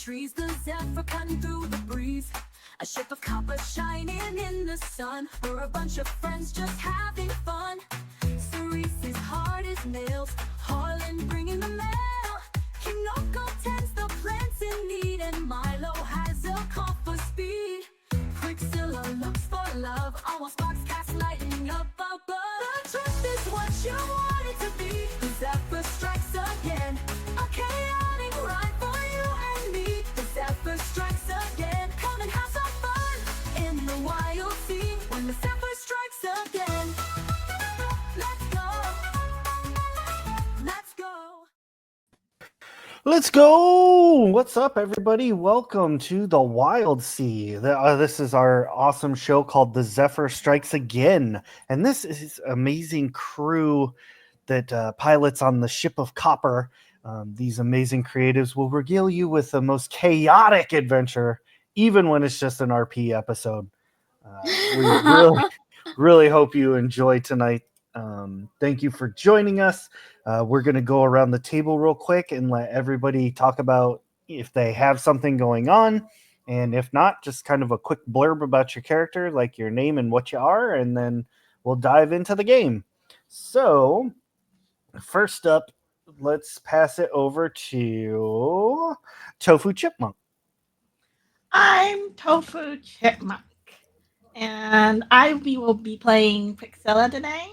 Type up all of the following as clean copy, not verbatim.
trees, the Zephyr cutting through the breeze. A ship of copper shining in the sun. We're a bunch of friends just having fun. Cerise's hard as nails, Harlan bringing the mail. Kinoko tends the plants in need, and Milo has a call for speed. Quicksilver looks for love, almost sparks cast lightning up above. The truth is what you want it to be. The Zephyr strikes again, a chaotic ride for you and me. The Zephyr strikes again, come and have some fun in the wild sea. When the Zephyr strikes again, let's go, let's go. Let's go! What's up, everybody? Welcome to the Wild Sea. This is our awesome show called The Zephyr Strikes Again. And this is amazing crew that pilots on the ship of copper. These amazing creatives will regale you with the most chaotic adventure, even when it's just an RP episode. We really hope you enjoy tonight. Thank you for joining us. We're going to go around the table real quick and let everybody talk about if they have something going on. And if not, just kind of a quick blurb about your character, like your name and what you are, and then we'll dive into the game. So, first up, let's pass it over to Tofu Chipmunk. I'm Tofu Chipmunk, and will be playing Pixella today.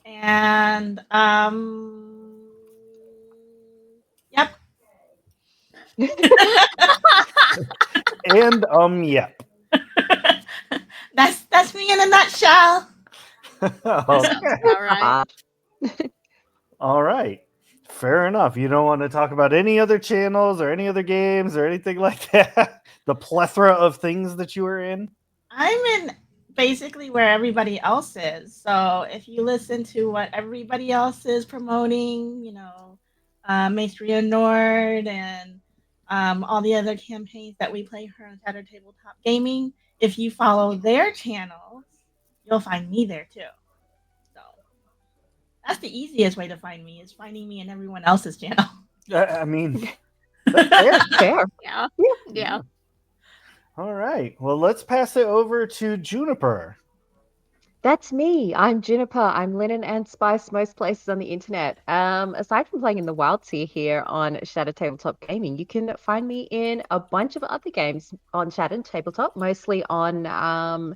And yep. And yep. That's me in a nutshell. Okay. All right. Fair enough. You don't want to talk about any other channels or any other games or anything like that? The plethora of things that you are in? I'm in basically where everybody else is. So if you listen to what everybody else is promoting, Maestria Nord and all the other campaigns that we play here on Shattered Tabletop Gaming, if you follow their channels, you'll find me there too. So that's the easiest way to find me, is finding me in everyone else's channel. I mean, that's fair. Yeah. All right. Well, let's pass it over to Juniper. That's me. I'm Juniper. I'm linen and spice most places on the internet. Aside from playing in the Wild Sea here on Shattered Tabletop Gaming, you can find me in a bunch of other games on Shattered Tabletop, mostly on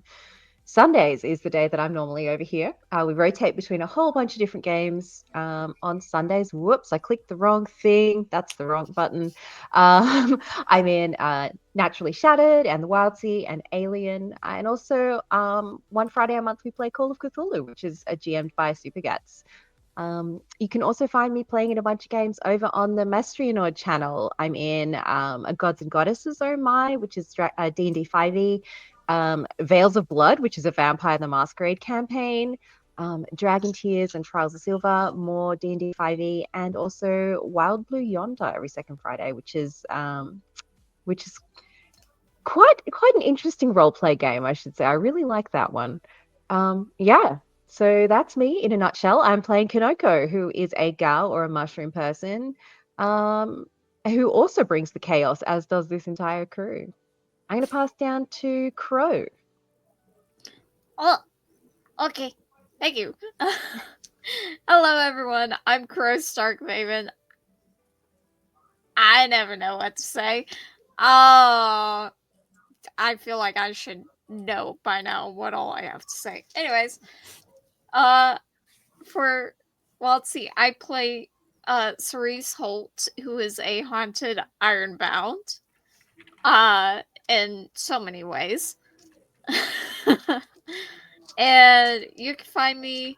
Sundays is the day that I'm normally over here. We rotate between a whole bunch of different games on Sundays. Whoops, I clicked the wrong thing. That's the wrong button. I'm in Naturally Shattered and The Wild Sea and Alien. And also one Friday a month we play Call of Cthulhu, which is GM'd by Supergats. You can also find me playing in a bunch of games over on the Maestria Nord channel. I'm in a Gods and Goddesses Oh My, which is D&D 5e. Veils of Blood, which is a Vampire the Masquerade campaign, Dragon Tears and Trials of Silver, more D&D 5e, and also Wild Blue Yonder every second Friday, which is quite an interesting role play game, I should say. I really like that one. Yeah. So that's me in a nutshell. I'm playing Kinoko, who is a gal or a mushroom person, who also brings the chaos, as does this entire crew. I'm going to pass down to Crow. Oh, okay. Thank you. Hello, everyone. I'm Crow Starkmaven. I never know what to say. I feel like I should know by now what all I have to say. Anyways, let's see. I play Cerise Holt, who is a haunted Ironbound. In so many ways. And you can find me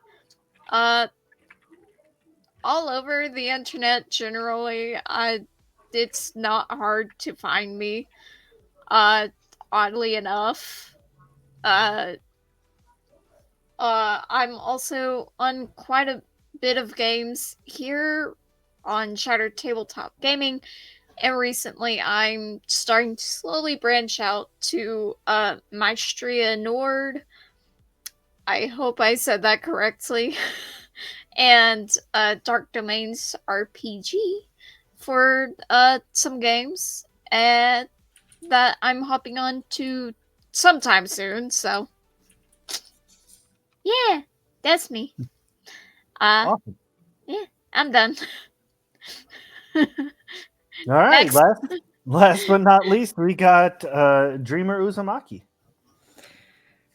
all over the internet generally. It's not hard to find me. Oddly enough. I'm also on quite a bit of games here on Shattered Tabletop Gaming. And recently, I'm starting to slowly branch out to Maestria Nord. I hope I said that correctly. And Dark Domains RPG for some games. that I'm hopping on to sometime soon. So yeah, that's me. Awesome. Yeah, I'm done. All right. Next. Last but not least, we got Dreamer Uzumaki.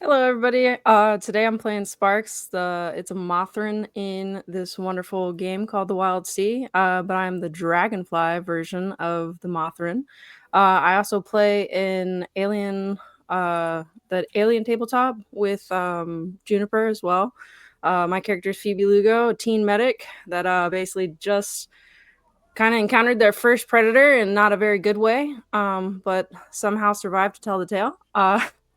Hello, everybody. Today I'm playing Sparks. It's a Mothrin in this wonderful game called The Wild Sea, but I'm the Dragonfly version of the Mothrin. I also play in the Alien tabletop with Juniper as well. My character is Phoebe Lugo, a teen medic that basically just kind of encountered their first predator in not a very good way, but somehow survived to tell the tale.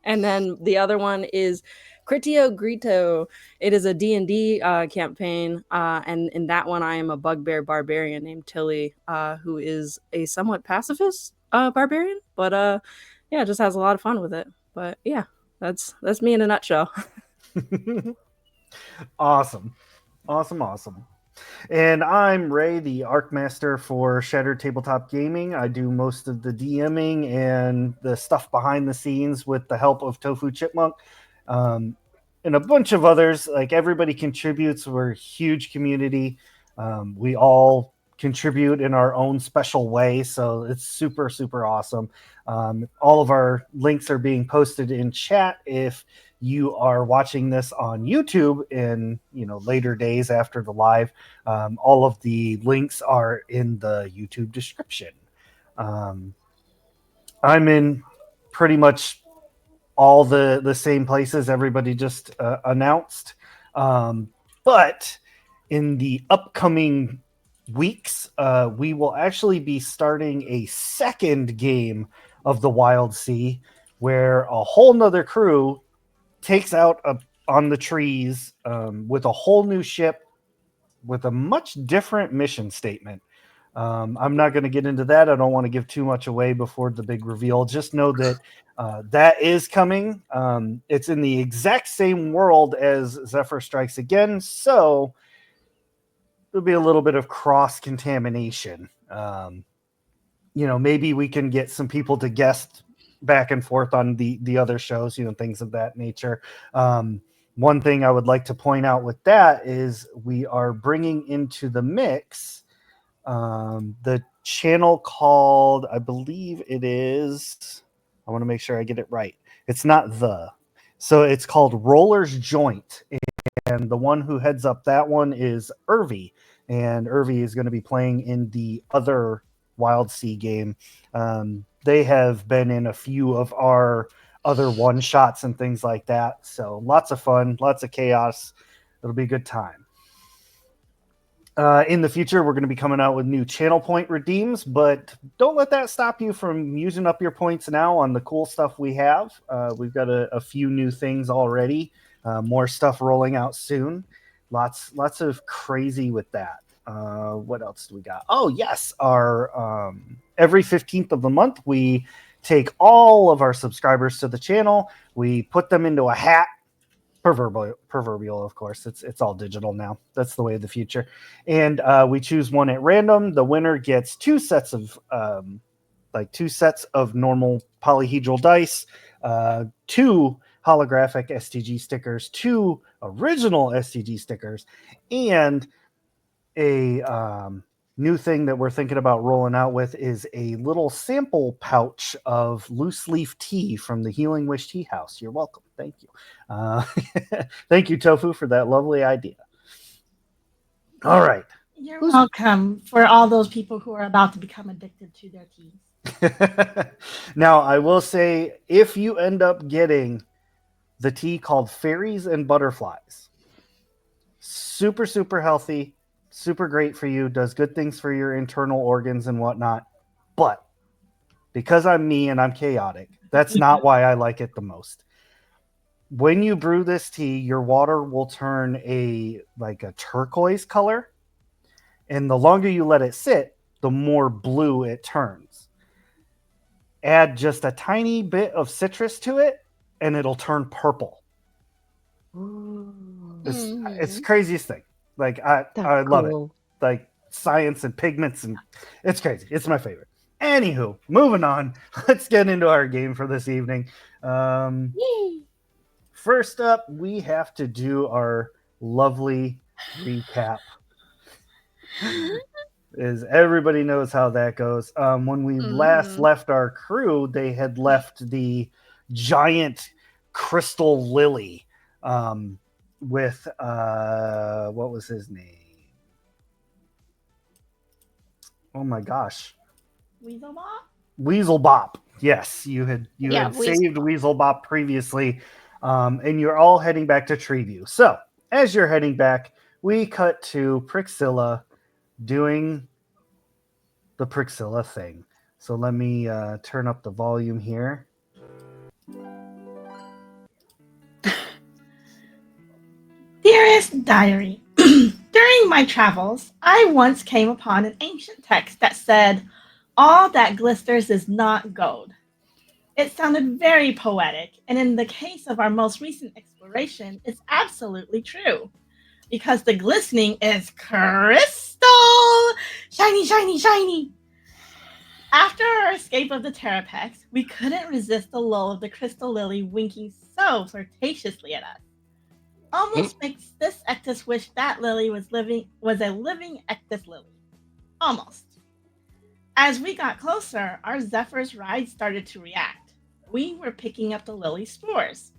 And then the other one is Critio Grito. It is a D&D campaign, and in that one I am a bugbear barbarian named Tilly, who is a somewhat pacifist barbarian, but yeah, just has a lot of fun with it. But yeah, that's me in a nutshell. Awesome. And I'm Ray, the Arc Master for Shattered Tabletop Gaming. I do most of the DMing and the stuff behind the scenes with the help of Tofu Chipmunk, and a bunch of others. Like, everybody contributes. We're a huge community. We all contribute in our own special way, so it's super, super awesome. All of our links are being posted in chat if you are watching this on YouTube in later days after the live. All of the links are in the YouTube description. I'm in pretty much all the same places everybody just announced, but in the upcoming weeks, we will actually be starting a second game of the Wild Sea, where a whole nother crew takes out on the trees with a whole new ship with a much different mission statement. I'm not going to get into that. I don't want to give too much away before the big reveal. Just know that that is coming. It's in the exact same world as Zephyr Strikes Again, so there'll be a little bit of cross-contamination. Maybe we can get some people to guest back and forth on the other shows, things of that nature. One thing I would like to point out with that is we are bringing into the mix the channel called, I believe it is, I want to make sure I get it right. It's not so it's called Roller's Joint. And the one who heads up that one is Irvi. And Irvi is going to be playing in the other Wild Sea game. They have been in a few of our other one shots and things like that. So lots of fun, lots of chaos. It'll be a good time. In the future, we're going to be coming out with new channel point redeems, but don't let that stop you from using up your points now on the cool stuff we have. We've got a few new things already, more stuff rolling out soon. Lots of crazy with that. What else do we got? Oh, yes. Our every 15th of the month, we take all of our subscribers to the channel. We put them into a hat. Proverbial, of course. It's all digital now. That's the way of the future. And we choose one at random. The winner gets two sets of normal polyhedral dice, two holographic STG stickers, two original STG stickers, and a new thing that we're thinking about rolling out with is a little sample pouch of loose leaf tea from the Healing Wish Tea House. You're welcome. Thank you. Thank you, Tofu, for that lovely idea. All right. You're welcome for all those people who are about to become addicted to their tea. Now, I will say, if you end up getting the tea called Fairies and Butterflies, super, super healthy, super great for you, does good things for your internal organs and whatnot. But because I'm me and I'm chaotic, that's not why I like it the most. When you brew this tea, your water will turn a turquoise color. And the longer you let it sit, the more blue it turns. Add just a tiny bit of citrus to it, and it'll turn purple. It's the craziest thing. I love it. Like science and pigments, and it's crazy. It's my favorite. Anywho, moving on. Let's get into our game for this evening. Yay! First up, we have to do our lovely recap. Is everybody knows how that goes. When we last left our crew, they had left the giant crystal lily with what was his name? Oh my gosh, Weaselbop? Weaselbop. Yes, you had saved Weaselbop previously, and you're all heading back to Treeview. So as you're heading back, we cut to Prixilla doing the Prixilla thing. So let me turn up the volume here. Dearest Diary, during my travels, I once came upon an ancient text that said, "All that glisters is not gold." It sounded very poetic, and in the case of our most recent exploration, it's absolutely true. Because the glistening is crystal! Shiny, shiny, shiny! After our escape of the Terrapex, we couldn't resist the lull of the crystal lily winking so flirtatiously at us. Almost makes this Ectus wish that lily was a living Ectus lily. Almost. As we got closer, our Zephyr's ride started to react. We were picking up the lily spores.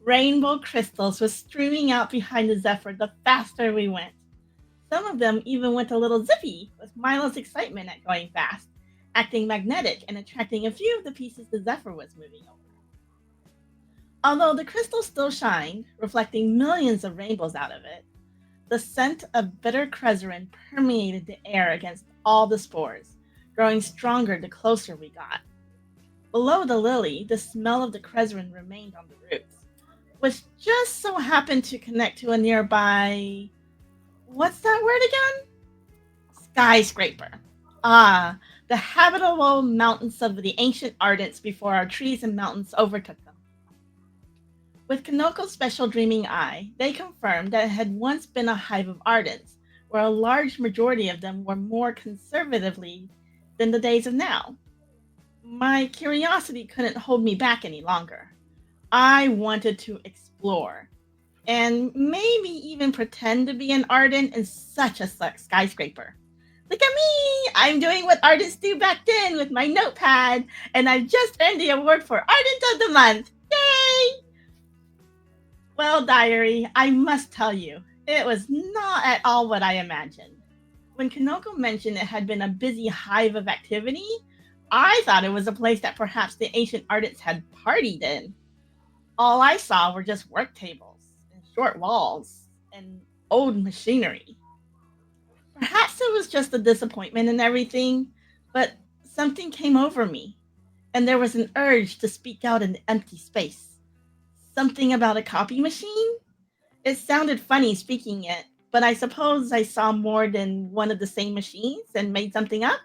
Rainbow crystals was streaming out behind the Zephyr the faster we went. Some of them even went a little zippy with Milo's excitement at going fast, acting magnetic and attracting a few of the pieces the Zephyr was moving over. Although the crystal still shined, reflecting millions of rainbows out of it, the scent of bitter crezerin permeated the air against all the spores, growing stronger the closer we got. Below the lily, the smell of the crezerin remained on the roots, which just so happened to connect to a nearby... what's that word again? Skyscraper. Ah, the habitable mountains of the ancient Ardents before our trees and mountains overtook them. With Kanoko's special dreaming eye, they confirmed that it had once been a hive of Ardents, where a large majority of them were more conservatively than the days of now. My curiosity couldn't hold me back any longer. I wanted to explore, and maybe even pretend to be an Ardent in such a skyscraper. Look at me! I'm doing what Ardents do back then with my notepad, and I've just earned the award for Ardent of the Month! Yay! Well, Diary, I must tell you, it was not at all what I imagined. When Kanoko mentioned it had been a busy hive of activity, I thought it was a place that perhaps the ancient Ardents had partied in. All I saw were just work tables and short walls and old machinery. Perhaps it was just a disappointment and everything, but something came over me, and there was an urge to speak out in the empty space. Something about a copy machine? It sounded funny speaking it, but I suppose I saw more than one of the same machines and made something up?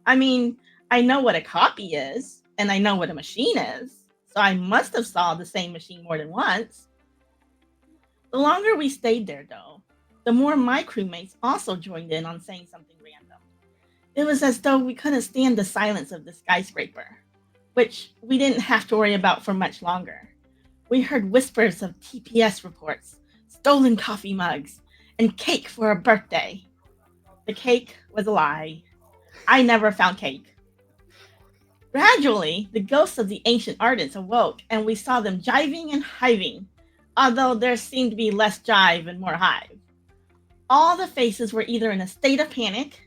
I mean, I know what a copy is, and I know what a machine is, so I must have saw the same machine more than once. The longer we stayed there, though, the more my crewmates also joined in on saying something random. It was as though we couldn't stand the silence of the skyscraper, which we didn't have to worry about for much longer. We heard whispers of TPS reports, stolen coffee mugs, and cake for a birthday. The cake was a lie. I never found cake. Gradually, the ghosts of the ancient Ardents awoke, and we saw them jiving and hiving, although there seemed to be less jive and more hive. All the faces were either in a state of panic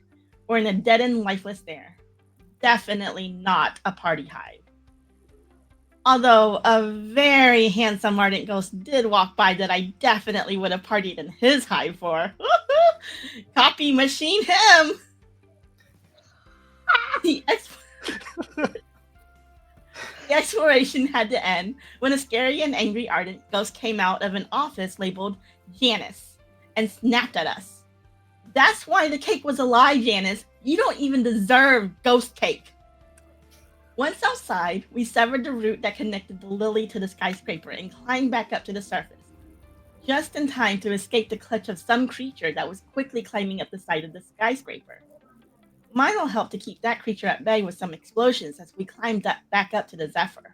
or in a deadened, lifeless stare. Definitely not a party hive. Although a very handsome Ardent ghost did walk by that I definitely would have partied in his hive for. Copy machine him! The exploration had to end when a scary and angry Ardent ghost came out of an office labeled Janice and snapped at us. That's why the cake was a lie, Janice. You don't even deserve ghost cake. Once outside, we severed the route that connected the lily to the skyscraper and climbed back up to the surface, just in time to escape the clutch of some creature that was quickly climbing up the side of the skyscraper. Mine will help to keep that creature at bay with some explosions as we climb back up to the Zephyr.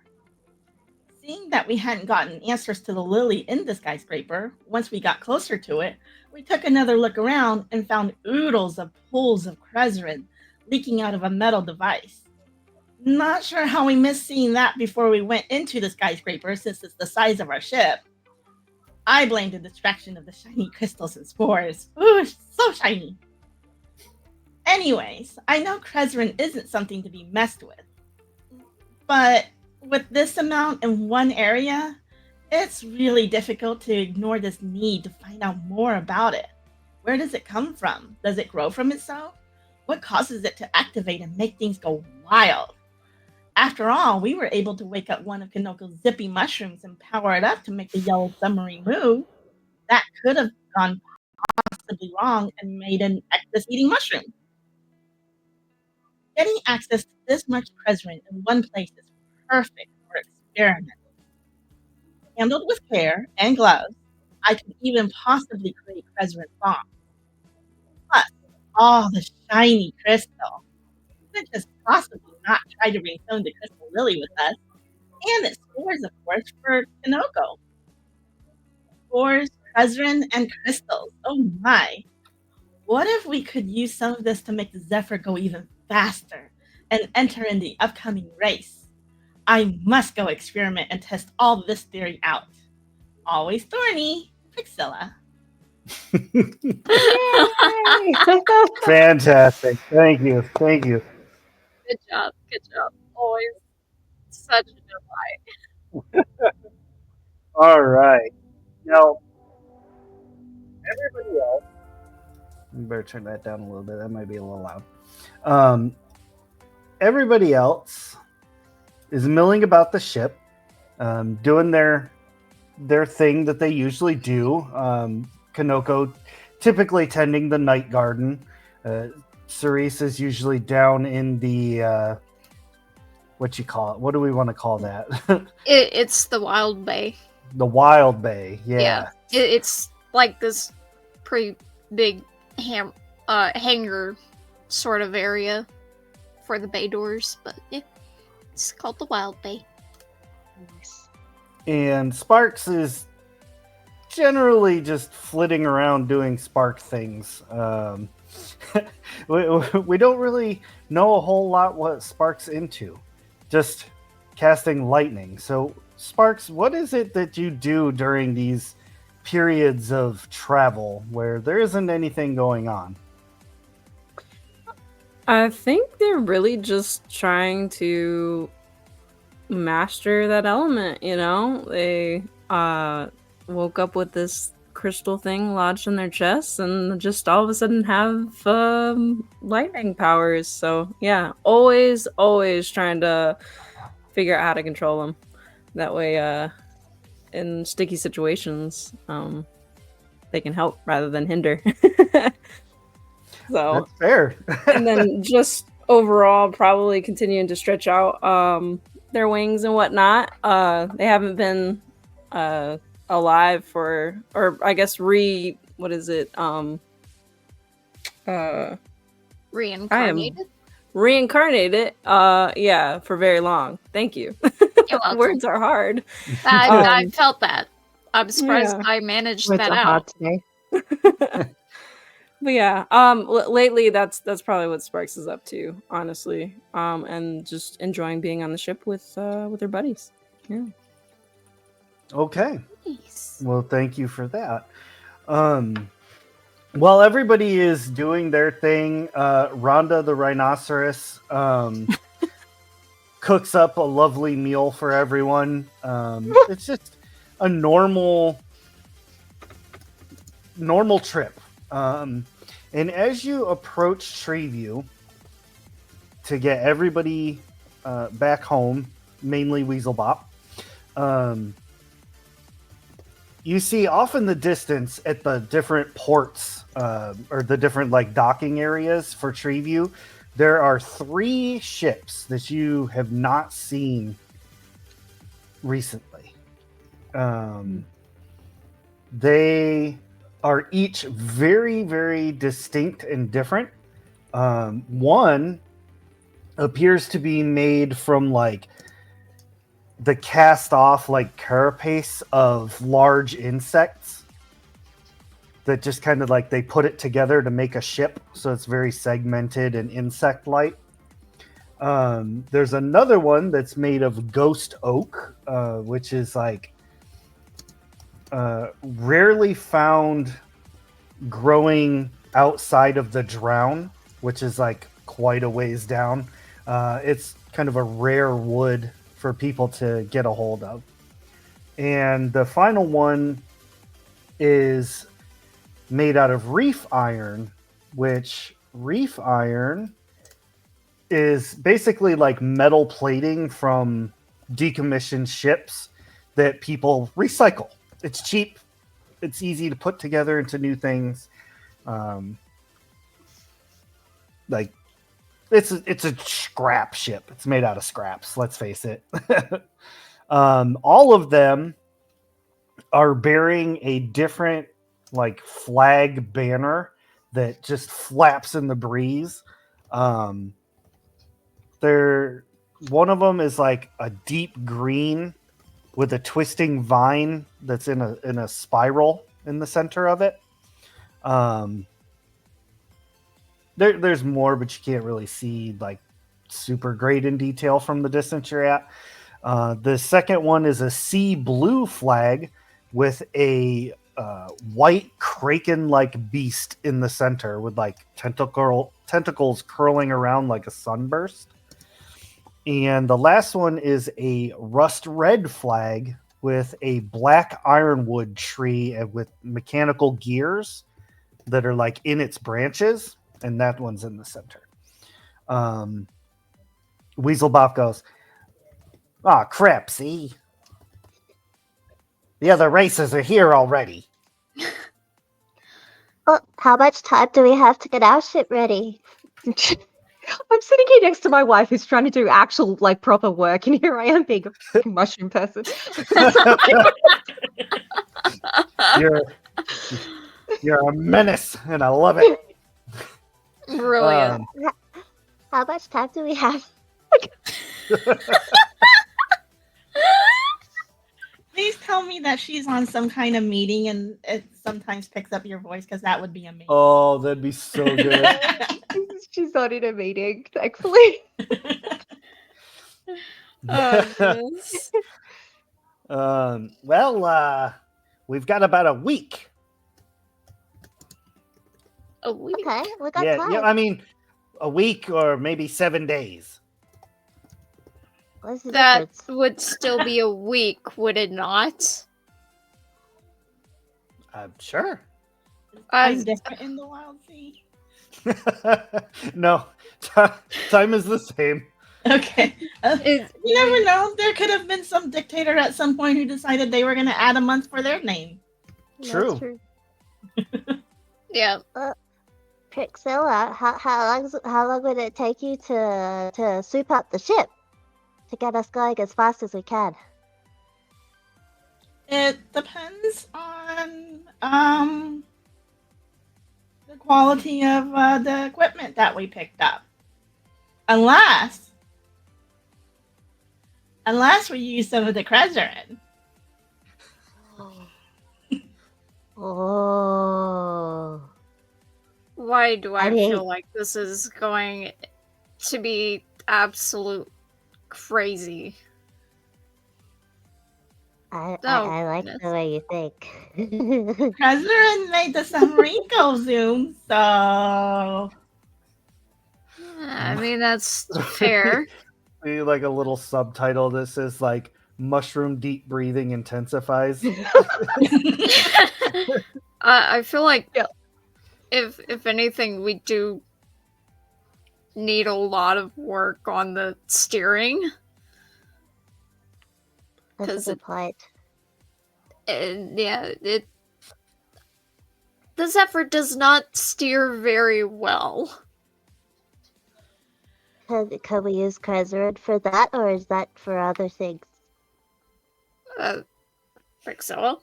Seeing that we hadn't gotten answers to the lily in the skyscraper, once we got closer to it, we took another look around and found oodles of pools of Krezerin leaking out of a metal device. Not sure how we missed seeing that before we went into the skyscraper since it's the size of our ship. I blame the distraction of the shiny crystals and spores. Ooh, so shiny. Anyways, I know Krezerin isn't something to be messed with, but with this amount in one area, it's really difficult to ignore this need to find out more about it. Where does it come from? Does it grow from itself? What causes it to activate and make things go wild? After all, we were able to wake up one of Kanoko's zippy mushrooms and power it up to make the yellow submarine move. That could have gone possibly wrong and made an excess eating mushroom. Getting access to this much Krezerin in one place is perfect for experiments. Handled with care and gloves, I could even possibly create Krezerin bombs. Plus, all the shiny crystal. We could just possibly not try to bring home the crystal lily with us. And it scores, of course, for Kanoko. Scores, Krezerin, and crystals. Oh my. What if we could use some of this to make the Zephyr go even faster and enter in the upcoming race? I must go experiment and test all this theory out. Always thorny, Priscilla. Yay! Fantastic. Thank you. Thank you. Good job. Good job. Always such a delight. All right. Now, everybody else. You better turn that down a little bit. That might be a little loud. Everybody else is milling about the ship, doing their thing that they usually do. Kanoko typically tending the night garden. Cerise is usually down in the what you call it? What do we want to call that? It's the Wild Bay. The Wild Bay. Yeah. It's like this pretty big hangar sort of area for the bay doors, but yeah, it's called the Wild Bay. Nice. And Sparks is generally just flitting around doing Spark things. We don't really know a whole lot what Spark's into, just casting lightning. So, Sparks, what is it that you do during these periods of travel where there isn't anything going on? I think they're really just trying to master that element, you know? They woke up with this crystal thing lodged in their chests and just all of a sudden have lightning powers. So yeah, always trying to figure out how to control them. That way in sticky situations they can help rather than hinder. So That's fair. and then just overall probably continuing to stretch out their wings and whatnot. They haven't been alive for, or I guess Reincarnated? Reincarnated yeah, for very long. Thank you. You're welcome. Words are hard. I felt that. I'm surprised Yeah. I managed Words that are hard out. today. But yeah, lately that's probably what Sparks is up to, honestly. And just enjoying being on the ship with her buddies. Yeah. Okay. Nice. Well, thank you for that. While everybody is doing their thing, Rhonda the rhinoceros cooks up a lovely meal for everyone. It's just a normal trip. And as you approach Treeview to get everybody back home, mainly Weaselbop, you see off in the distance at the different ports or the different like docking areas for Treeview, there are 3 ships that you have not seen recently. They are each very, very distinct and different. One appears to be made from like the cast off like carapace of large insects that just kind of like they put it together to make a ship, so it's very segmented and insect like. There's another one that's made of ghost oak, which is like rarely found growing outside of the drown, which is like quite a ways down. It's kind of a rare wood for people to get a hold of. And the final one is made out of reef iron, which reef iron is basically like metal plating from decommissioned ships that people recycle. It's cheap, it's easy to put together into new things. Like it's a scrap ship. It's made out of scraps. Let's face it. All of them are bearing a different like flag banner that just flaps in the breeze. They're one of them is like a deep green with a twisting vine that's in a spiral in the center of it. There's more, but you can't really see like super great in detail from the distance you're at. The second one is a sea blue flag with a white kraken-like beast in the center with like tentacles curling around like a sunburst. And the last one is a rust red flag with a black ironwood tree and with mechanical gears that are like in its branches, and that one's in the center. Weaselbop goes, "Ah, crap, see? The other races are here already." Well, how much time do we have to get our ship ready? I'm sitting here next to my wife who's trying to do actual, like, proper work, and here I am being a fucking mushroom person. You're a menace, and I love it. Brilliant. How much time do we have? Please tell me that she's on some kind of meeting and it sometimes picks up your voice, because that would be amazing. Oh, that'd be so good. She's not in a meeting, thankfully. Yes. Well, we've got about a week. A week. Okay, we got Yeah, time. I mean, a week or maybe 7 days. What's the That difference? would still be a week, would it not? Sure. It's different in the Wild Sea. No, time is the same. Okay. It- You never know. There could have been some dictator at some point who decided they were going to add a month for their name. True. That's true. yeah. Prixilla, how long would it take you to soup up the ship to get us going as fast as we can? It depends on the quality of the equipment that we picked up. Unless we use some of the Krezerin. Oh. Why do I I mean- feel like this is going to be absolute crazy? I Oh, like goodness. the way you think. Krezerin made the submarine go zoom, so I mean, that's fair. Maybe like a little subtitle that says like mushroom deep breathing intensifies. I feel like Yeah. if anything, we do need a lot of work on the steering. That's 'Cause a good point. And the Zephyr does not steer very well. Can we use Krezerin for that, or is that for other things? Think so.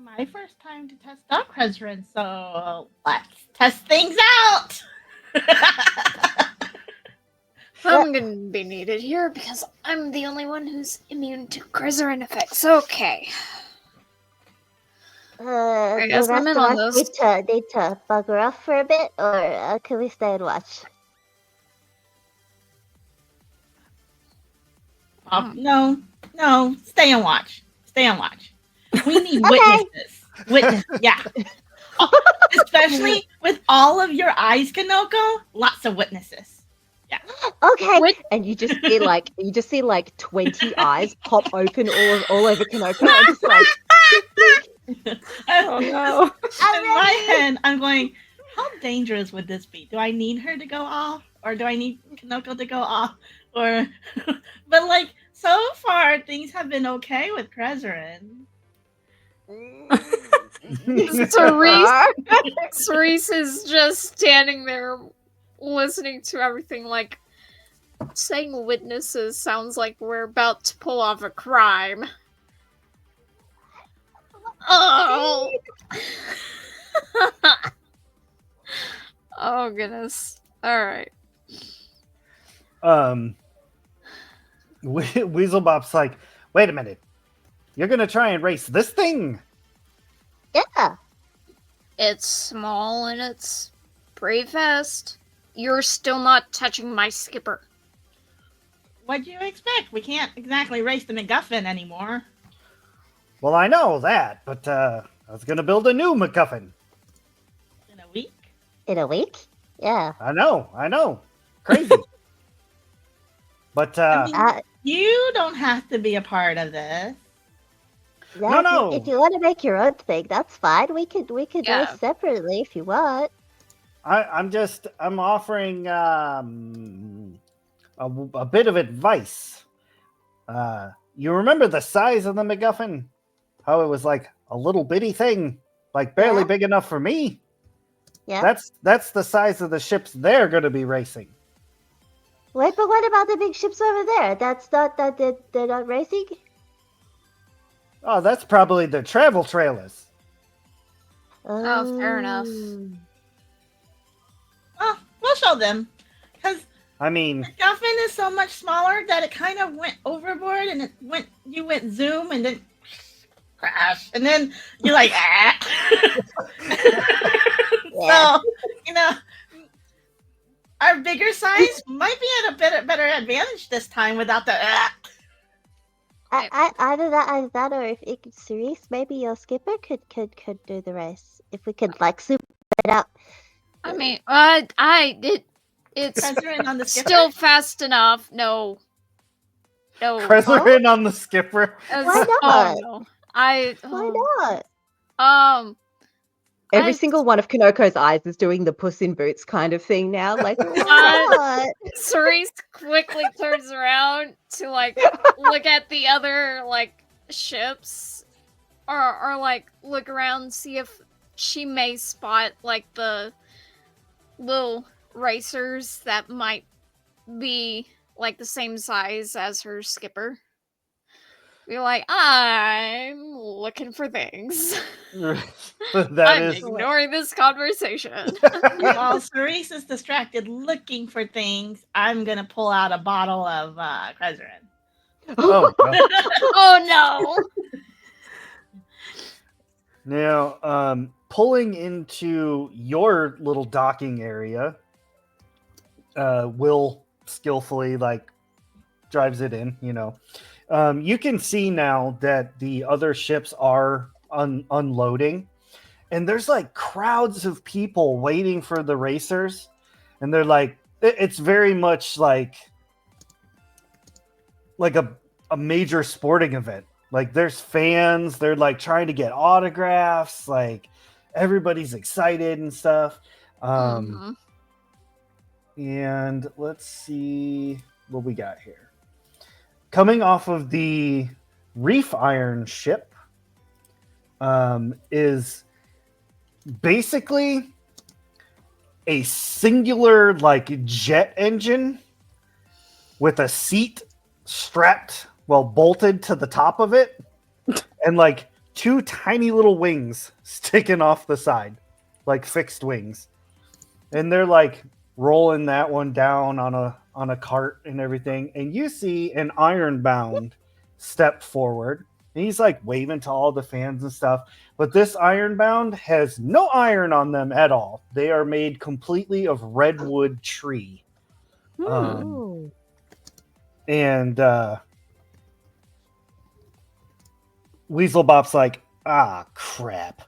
my first time to test out Cresrin, so let's test things out. I'm gonna be needed here because I'm the only one who's immune to Glycerin effects. Okay. The guess I'm rest in of on us this. need to bugger off for a bit, or can we stay and watch? No, stay and watch. Stay and watch. We need Okay. Witnesses, yeah. Especially with all of your eyes, Kanoko. Lots of witnesses. Okay. Wit- And you just see like 20 eyes pop open all over Kanoko and just like Oh no. In my head, I'm going, how dangerous would this be? Do I need her to go off? Or do I need Kanoko to go off? Or but like so far things have been okay with Krezerin. Cerise is just standing there listening to everything. Like, saying witnesses sounds like we're about to pull off a crime. Oh. Oh goodness. All right. Weaselbop's like, wait a minute. You're gonna try and race this thing? Yeah. It's small and it's pretty fast. You're still not touching my skipper. What do you expect? We can't exactly race the MacGuffin anymore. Well, I know that, but I was gonna build a new MacGuffin. In a week? In a week? Yeah. I know. Crazy. But I mean, you don't have to be a part of this. Yeah, No. If you want to make your own thing, that's fine. We could Yeah. race separately if you want. I'm offering a bit of advice. You remember the size of the MacGuffin? How it was like a little bitty thing, like barely Yeah. big enough for me. Yeah. That's the size of the ships they're going to be racing. Wait, but what about the big ships over there? That's not that they're not racing. Oh, that's probably the travel trailers. Oh, fair enough. Oh, we'll show them. Because I mean, MacGuffin is so much smaller that it kind of went overboard and you went zoom and then crash. And then you're like, ah. Yeah. So, our bigger size might be at a better advantage this time without the Either that or if Cerise, maybe your skipper could do the race. If we could like super it up. I mean, it's President on the skipper. still fast enough. No. President on the skipper. Why Oh, not? no. Why not? every single one of Kanoko's eyes is doing the Puss in Boots kind of thing now. Like, Why not? Cerise quickly turns around to like look at the other like ships, or like look around, see if she may spot like the little racers that might be like the same size as her skipper. You're like, I'm looking for things. I'm That is ignoring this conversation. While Cerise is distracted looking for things, I'm gonna pull out a bottle of Krezerin. oh no. Oh no! Now, pulling into your little docking area, Will skillfully drives it in. You can see now that the other ships are unloading, and there's like crowds of people waiting for the racers, and they're like, it's very much like a major sporting event. Like there's fans, they're like trying to get autographs, like everybody's excited and stuff. Mhm. And let's see what we got here. Coming off of the Reef Iron ship is basically a singular jet engine with a seat bolted to the top of it, and two tiny little wings sticking off the side, like fixed wings. And they're like rolling that one down on a cart and everything. And you see an Ironbound step forward. And he's like waving to all the fans and stuff. But this Ironbound has no iron on them at all. They are made completely of redwood tree. Ooh. And Weaselbop's like, ah, crap.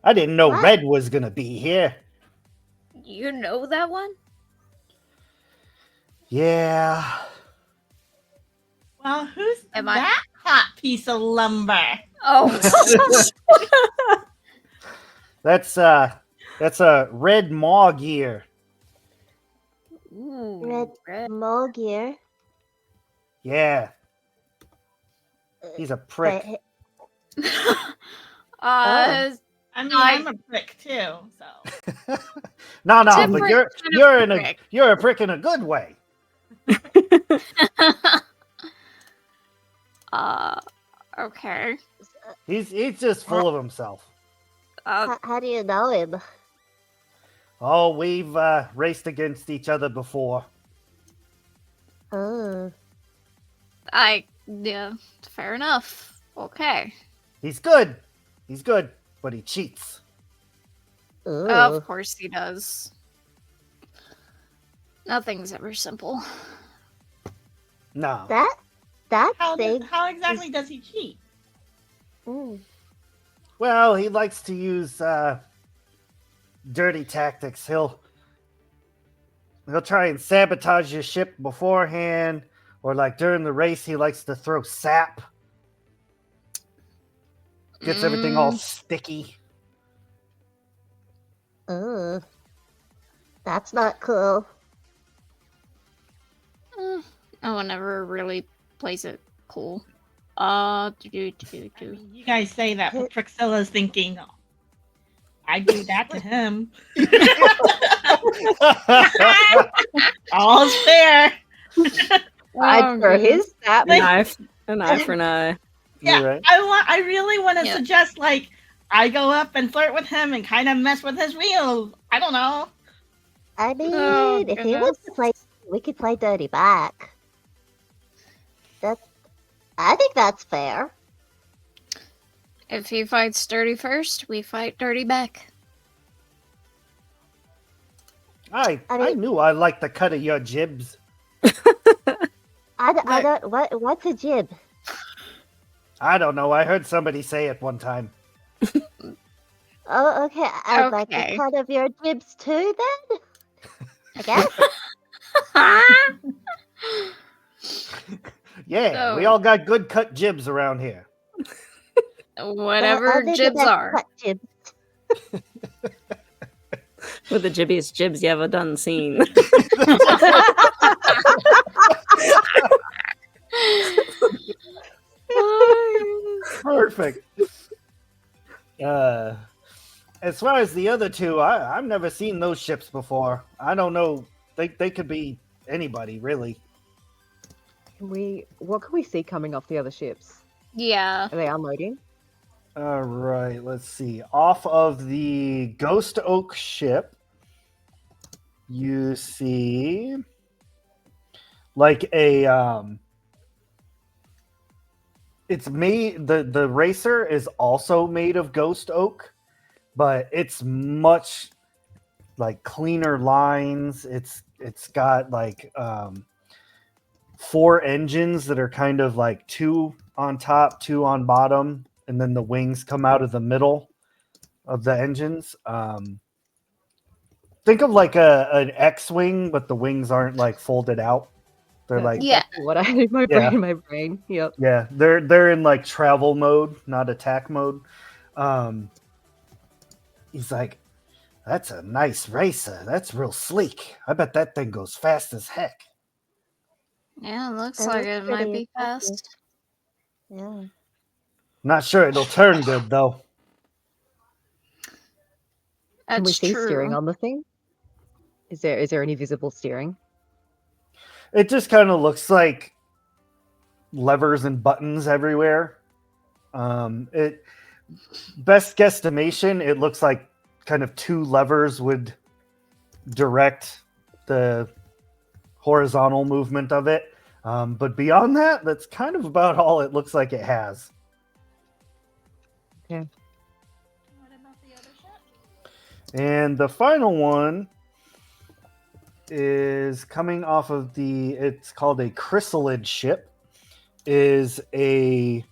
I didn't know What? Red was going to be here. You know that one? Yeah. Well, who's Am I- that hot piece of lumber? Oh, That's a red maw gear. ooh, Red Mogear. Yeah. He's a prick. Wait, uh, I mean, I- I'm a prick too, so. No, but Different you're kind of prick. you're a prick in a good way. okay. He's just full of himself. how do you know him? Oh, we've raced against each other before. Oh, Yeah, fair enough. Okay. He's good, but he cheats. ooh. Of course he does. Nothing's ever simple. No. That How, thing. how exactly does he cheat? Mm. Well, he likes to use dirty tactics. He'll try and sabotage your ship beforehand, or like during the race, he likes to throw sap. Gets everything all sticky. Ooh. That's not cool. No one ever really plays it cool. Do. I mean, you guys say that, but Priscilla's thinking, oh, I do that to him. All's fair. I'd throw his sap. Like- An eye for an eye. Yeah, You're right. I really want to Yeah. suggest like I go up and flirt with him and kind of mess with his wheels. I don't know. I mean, Oh, if he wants to play, we could play dirty back. I think that's fair. If he fights dirty first, we fight dirty back. I mean- knew I liked the cut of your jibs. I Look. don't. What's a jib? I don't know. I heard somebody say it one time. Oh, okay. I'd like Okay. the cut of your jibs too, then. I guess. Yeah, we So- all got good cut jibs around here. Whatever I think jibs that's are. cut jibs. With the jibbiest jibs you ever done seen. Perfect. As far as the other two, I've never seen those ships before. I don't know. They could be anybody, really. What can we see coming off the other ships? Yeah. Are they unloading? All right, let's see. Off of the Ghost Oak ship, you see like a it's made the racer is also made of ghost oak, but it's much like cleaner lines. It's got like 4 engines that are kind of like 2 on top, 2 on bottom, and then the wings come out of the middle of the engines. Think of like an X-wing, but the wings aren't like folded out. They're That's like Yeah. exactly what I had in my Yeah. brain. Yep. yeah, they're in like travel mode, not attack mode. He's like, that's a nice racer. That's real sleek. I bet that thing goes fast as heck. Yeah, looks That like looks it might pretty be impressive. fast. Yeah. Not sure it'll turn good though. That's Can we see true. steering on the thing? Is there any visible steering? It just kind of looks like levers and buttons everywhere. It best guesstimation, it looks like kind of two levers would direct the horizontal movement of it. But beyond that, that's kind of about all it looks like it has. What about the other ship? And the final one is coming off of it's called a chrysalid ship, is a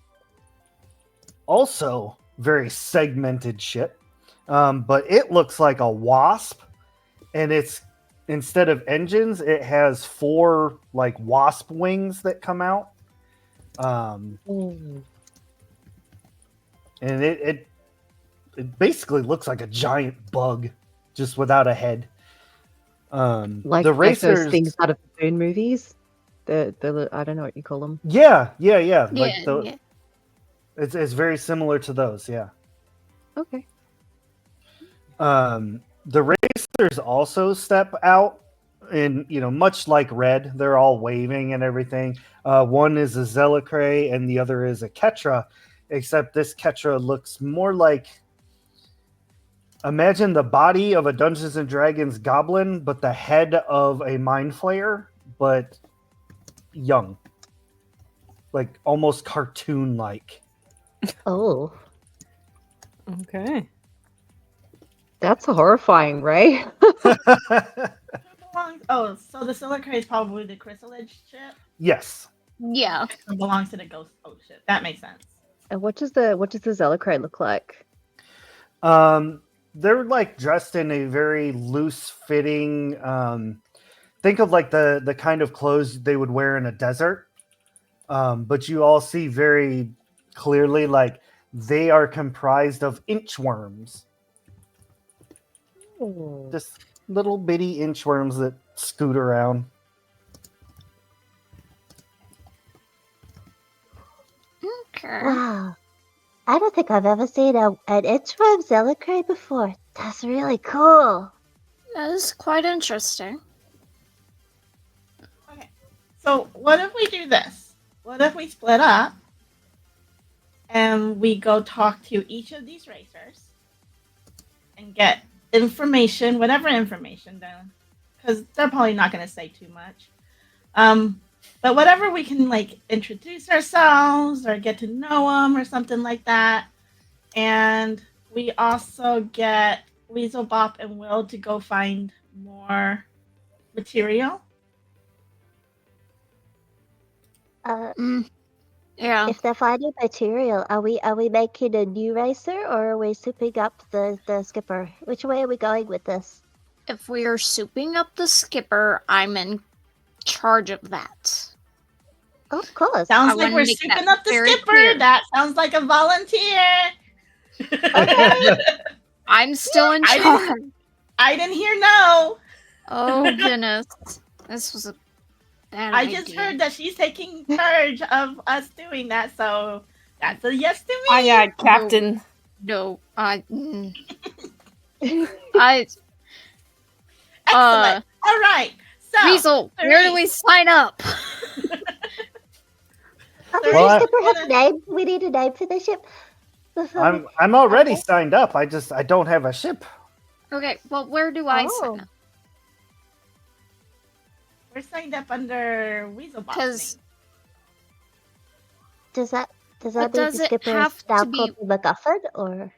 also very segmented ship. But it looks like a wasp, and it's instead of engines, it has 4 like wasp wings that come out. And it basically looks like a giant bug, just without a head. Like the those racers, things out of the Boon movies. The I don't know what you call them. yeah. Yeah, Like yeah. it's very similar to those, yeah. Okay. The racers also step out, and much like Red, they're all waving and everything. One is a Zelicray and the other is a Ketra, except this Ketra looks more like, imagine the body of a Dungeons and Dragons goblin, but the head of a mind flayer, but young, like almost cartoon like. Oh. Okay. That's horrifying, right? Oh, so the Silicate is probably the chrysalid ship. Yes. Yeah. It belongs to the ghost boat ship. That makes sense. And what does the Zelicray look like? They're like dressed in a very loose fitting, think of like the kind of clothes they would wear in a desert. But you all see very clearly like they are comprised of inchworms. Just little bitty inchworms that scoot around. Okay. Wow. I don't think I've ever seen an inchworm Zelicray before. That's really cool. That is quite interesting. Okay. So what if we do this? What if we split up and we go talk to each of these racers and get information, whatever information, then, because they're probably not going to say too much. But whatever we can like introduce ourselves or get to know them or something like that. And we also get Weasel, Bop, and Will to go find more material. Yeah. If they're finding material, are we making a new racer or are we souping up the skipper? Which way are we going with this? If we are souping up the skipper, I'm in charge of that. Oh, of course. Sounds I like wanna we're make souping that up the very skipper. clear. That sounds like a volunteer. Okay. I'm still in I charge. didn't- I didn't hear no. Oh goodness. This was a bad I idea. just heard that she's taking charge of us doing that, so that's a yes to me. Aye, aye, Captain. No, I Excellent. All right. So, Weasel, where do we sign up? Okay, Well, skipper has a name. We need a name for the ship. I'm already signed up. I don't have a ship. Okay, well, where do I Oh. sign up? we're signed up under Weasel Boss. 'Cause- Does that But mean does the it skipper have is now to be- called MacGuffin, or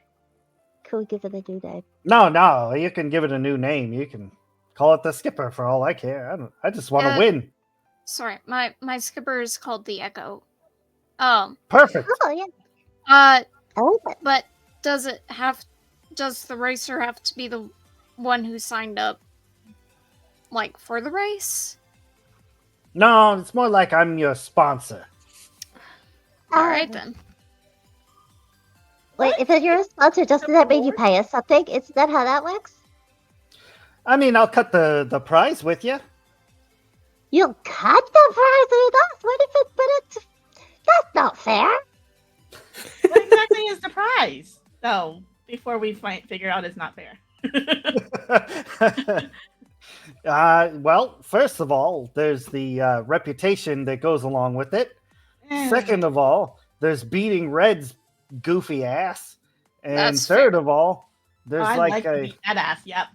can we give it a new name? No, you can give it a new name. You can call it the Skipper for all I care. I just want to win. Sorry, my skipper is called the Echo. Perfect. Oh yeah, Uh, I like it. but does the racer have to be the one who signed up, like, for the race? No, it's more like I'm your sponsor. Alright then. Wait, if you're a sponsor, doesn't that mean you pay us something? Is that how that works? I mean, I'll cut the prize with you. You'll cut the prize with us? What if it? But it's that's not fair. What exactly is the prize? So, before we figure out it's not fair. Well, first of all, there's the reputation that goes along with it. Second of all, there's beating Red's goofy ass. And That's third fair. of all, Oh, there's I like like to a. beat that ass. Yep.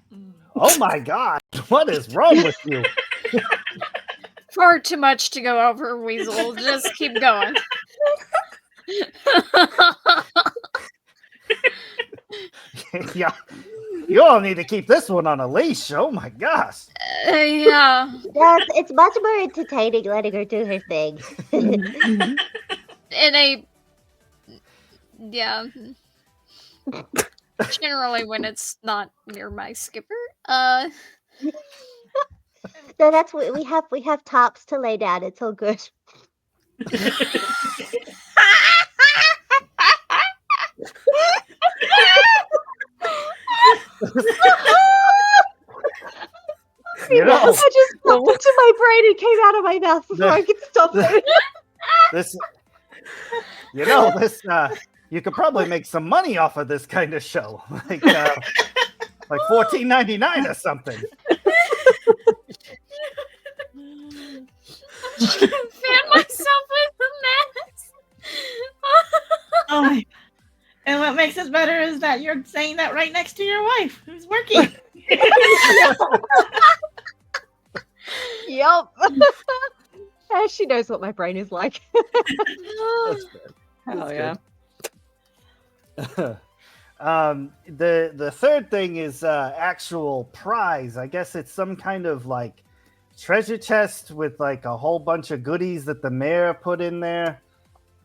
Oh my god, what is wrong with you? Far too much to go over, Weasel. Just keep going. Yeah, you all need to keep this one on a leash. Oh my gosh. Yeah. Yes, it's much more entertaining letting her do her thing. In a yeah. Generally when it's not near my skipper. No, that's what we have tops to lay down. It's all good. You know, I just popped into my brain and came out of my mouth before I could stop it. this you know this you could probably make some money off of this kind of show. Like $14.99 or something. Fan myself with the mask. Oh my. And what makes it better is that you're saying that right next to your wife who's working. Yup. She knows what my brain is like. That's good. Hell yeah. The third thing is actual prize. I guess it's some kind of like treasure chest with like a whole bunch of goodies that the mayor put in there.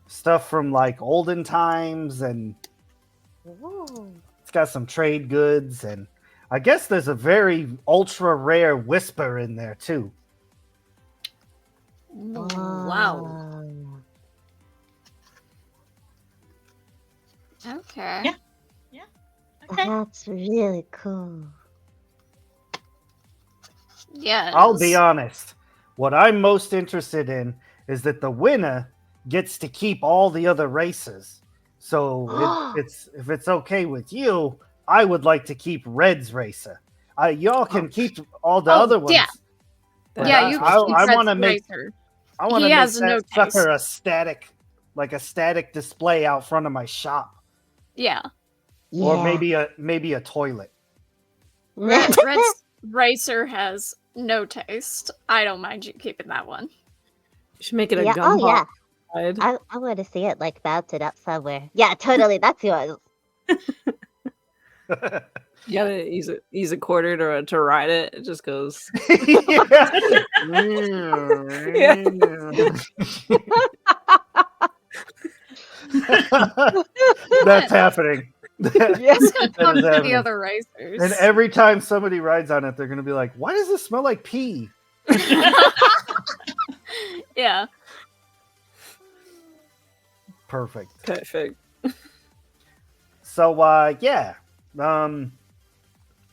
Stuff from like olden times, and it's got some trade goods, and I guess there's a very ultra rare whisper in there too. Wow. Okay. Yeah. Okay. That's really cool. Yes. I'll be honest. What I'm most interested in is that the winner gets to keep all the other races. So if it's okay with you, I would like to keep Red's racer. Y'all can keep all the other ones. Yeah. but Yeah, you I keep want to Red's make racer. I want to He make has no that sucker a static display out front of my shop, Yeah. or maybe a toilet. Red's racer has no taste. I don't mind you keeping that one. You should make it a Yeah, gum oh, yeah. ride. I want to see it like mounted up somewhere. Yeah, totally. That's yours. You gotta use a quarter to ride it. It just goes. That's happening. It's gonna That come is to the happening. other racers. And every time somebody rides on it, they're going to be like, why does it smell like pee? Yeah. Perfect. So, yeah.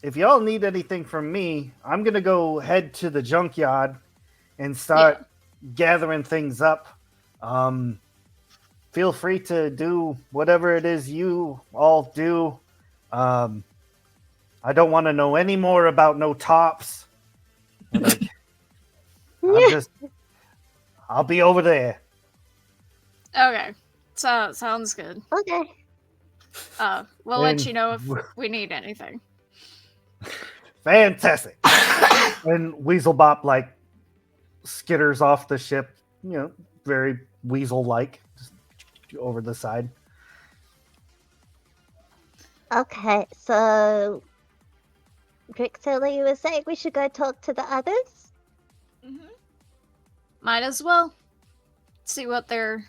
If y'all need anything from me, I'm going to go head to the junkyard and start gathering things up. Feel free to do whatever it is you all do. I don't want to know any more about no tops. Like, I'll be over there. Okay. So sounds good. Okay. We'll let And- you know if we need anything. Fantastic. And Weaselbop like skitters off the ship, very weasel-like, just over the side. Okay, so Drixilla, you were saying we should go talk to the others? Mhm. Might as well see what they're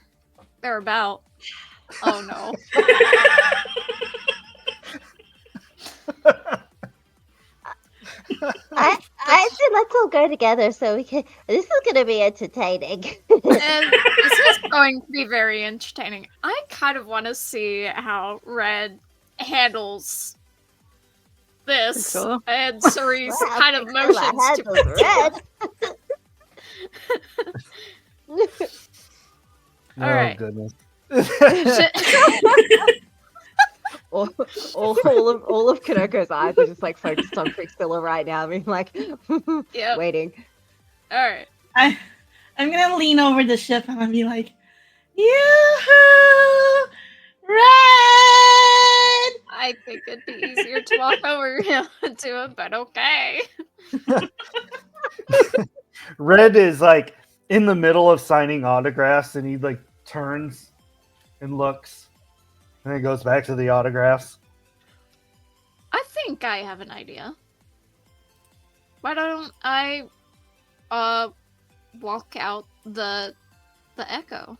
about. Oh no. I said let's all go together so we can. This is gonna be entertaining. And this is going to be very entertaining. I kind of want to see how Red handles this, Cool. and Cerise Wow, kind of Drixilla motions to handles red. All right. Goodness. all of Kaneko's eyes are just like focused on Drixilla right now. I mean, like, Yep. waiting. All right. I'm gonna lean over the ship and I'll be like, yoo-hoo! Red! I think it'd be easier to walk over to him, but okay. Red is like in the middle of signing autographs, and he like turns and looks, and then goes back to the autographs. I think I have an idea. Why don't I walk out the echo?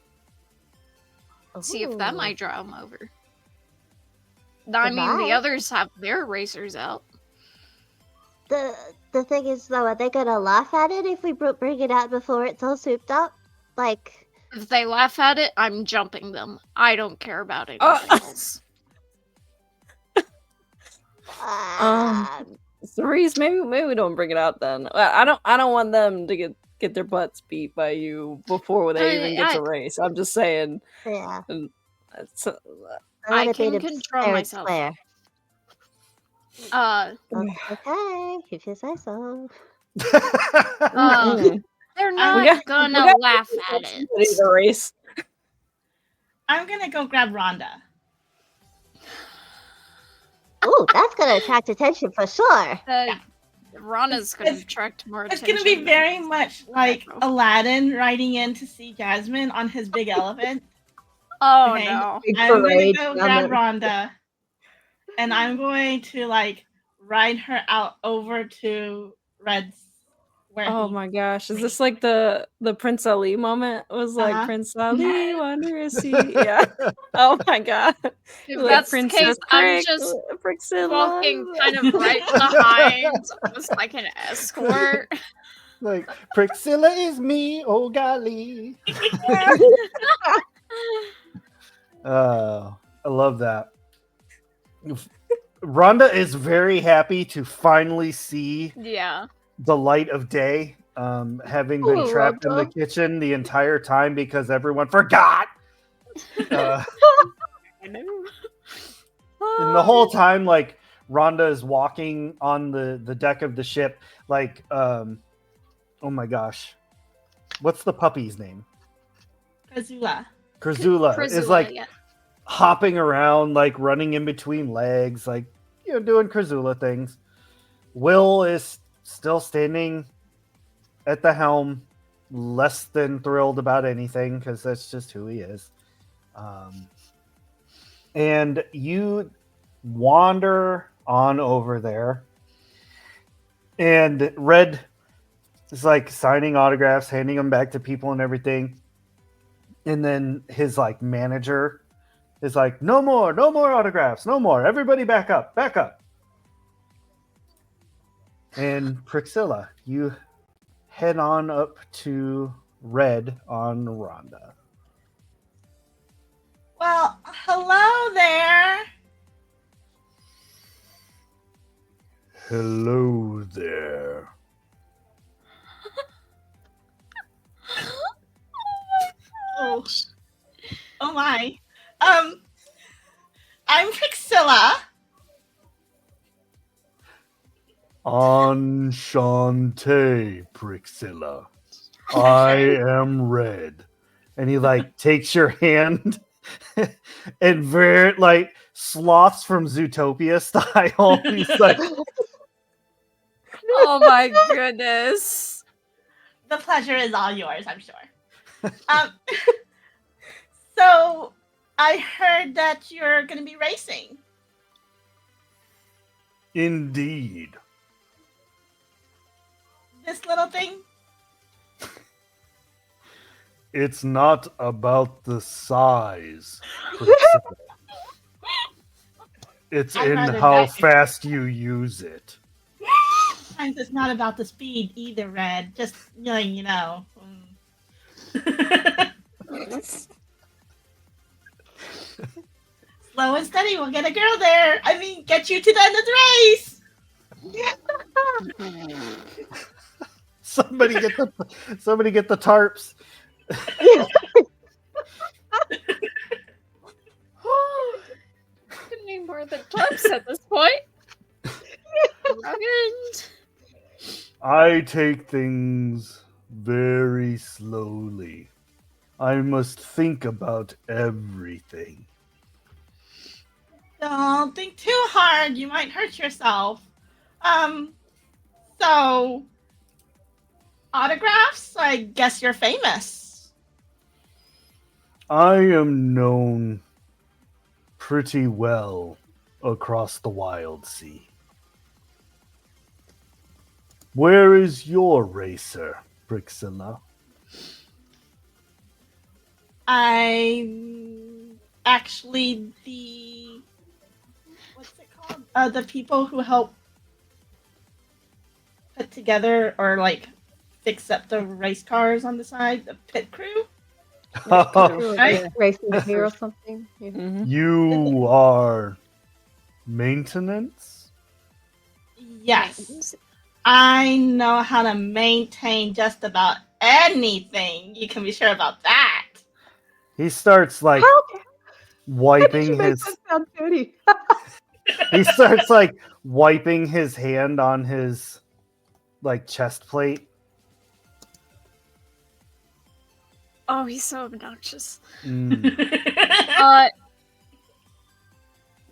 See if that Ooh. might draw him over. I mean, the Right. others have their racers out. The thing is, though, are they gonna laugh at it if we bring it out before it's all souped up? Like, If they laugh at it, I'm jumping them. I don't care about anything else. Cerise, maybe we don't bring it out then. I don't want them to get their butts beat by you before they even get to race. I'm just saying. yeah. It's, I want to can beat control fair and myself. square. Okay, if you say so. They're We not gonna laugh at it. The race. I'm gonna go grab Rhonda. Ooh, that's gonna attract attention for sure. Rana's gonna attract more It's attention. gonna be very much like Aladdin riding in to see Jasmine on his big elephant. Oh Okay, no. I'm gonna go grab Rhonda, and I'm going to like ride her out over to Red's. Oh my gosh, is this like the Prince Ali moment? It was like Prince Ali, wonder is he? Yeah. Oh my god. If Like that's the Princess case, I'm Crick, just Priscilla. walking kind of right behind, almost like an escort. Like, Priscilla is me, oh golly. I love that. Rhonda is very happy to finally see the light of day, having been trapped in the kitchen the entire time because everyone forgot. And the whole time, like, Rhonda is walking on the deck of the ship, like, oh my gosh, what's the puppy's name? Crazula is like hopping around, like running in between legs, like, you know, doing Crazula things. Will is still standing at the helm, less than thrilled about anything because that's just who he is. And you wander on over there, and Red is like signing autographs, handing them back to people and everything. And then his like manager is like, no more autographs, no more. Everybody back up. And Priscilla, you head on up to Red on Rhonda. Well, hello there. Hello there. Oh my. I'm Priscilla. Enchante, Priscilla. I am Red. And he like takes your hand and very like sloths from Zootopia style. He's like, oh my goodness. The pleasure is all yours, I'm sure. So I heard that you're going to be racing. indeed. This little thing? It's not about the size, Priscilla. It's I'd in rather how die. fast you use it. Sometimes it's not about the speed either, Red. Just, you know. Slow and steady, we'll get a girl there. I mean, get you to the end of the race. Somebody get the tarps. Couldn't need more than tarps at this point. Rugged. I take things very slowly. I must think about everything. Don't think too hard. You might hurt yourself. So autographs? I guess you're famous. I am known pretty well across the wild sea. Where is your racer, Brixilla? I'm actually the what's it called? The people who help put together or like fix up the race cars on the side, the pit crew. You're Right? like racing here or something. Yeah. Mhm. You are maintenance? Yes. I know how to maintain just about anything. You can be sure about that. He starts like How did wiping you make his that sound dirty? he starts like wiping his hand on his like chest plate. Oh, he's so obnoxious. Mm.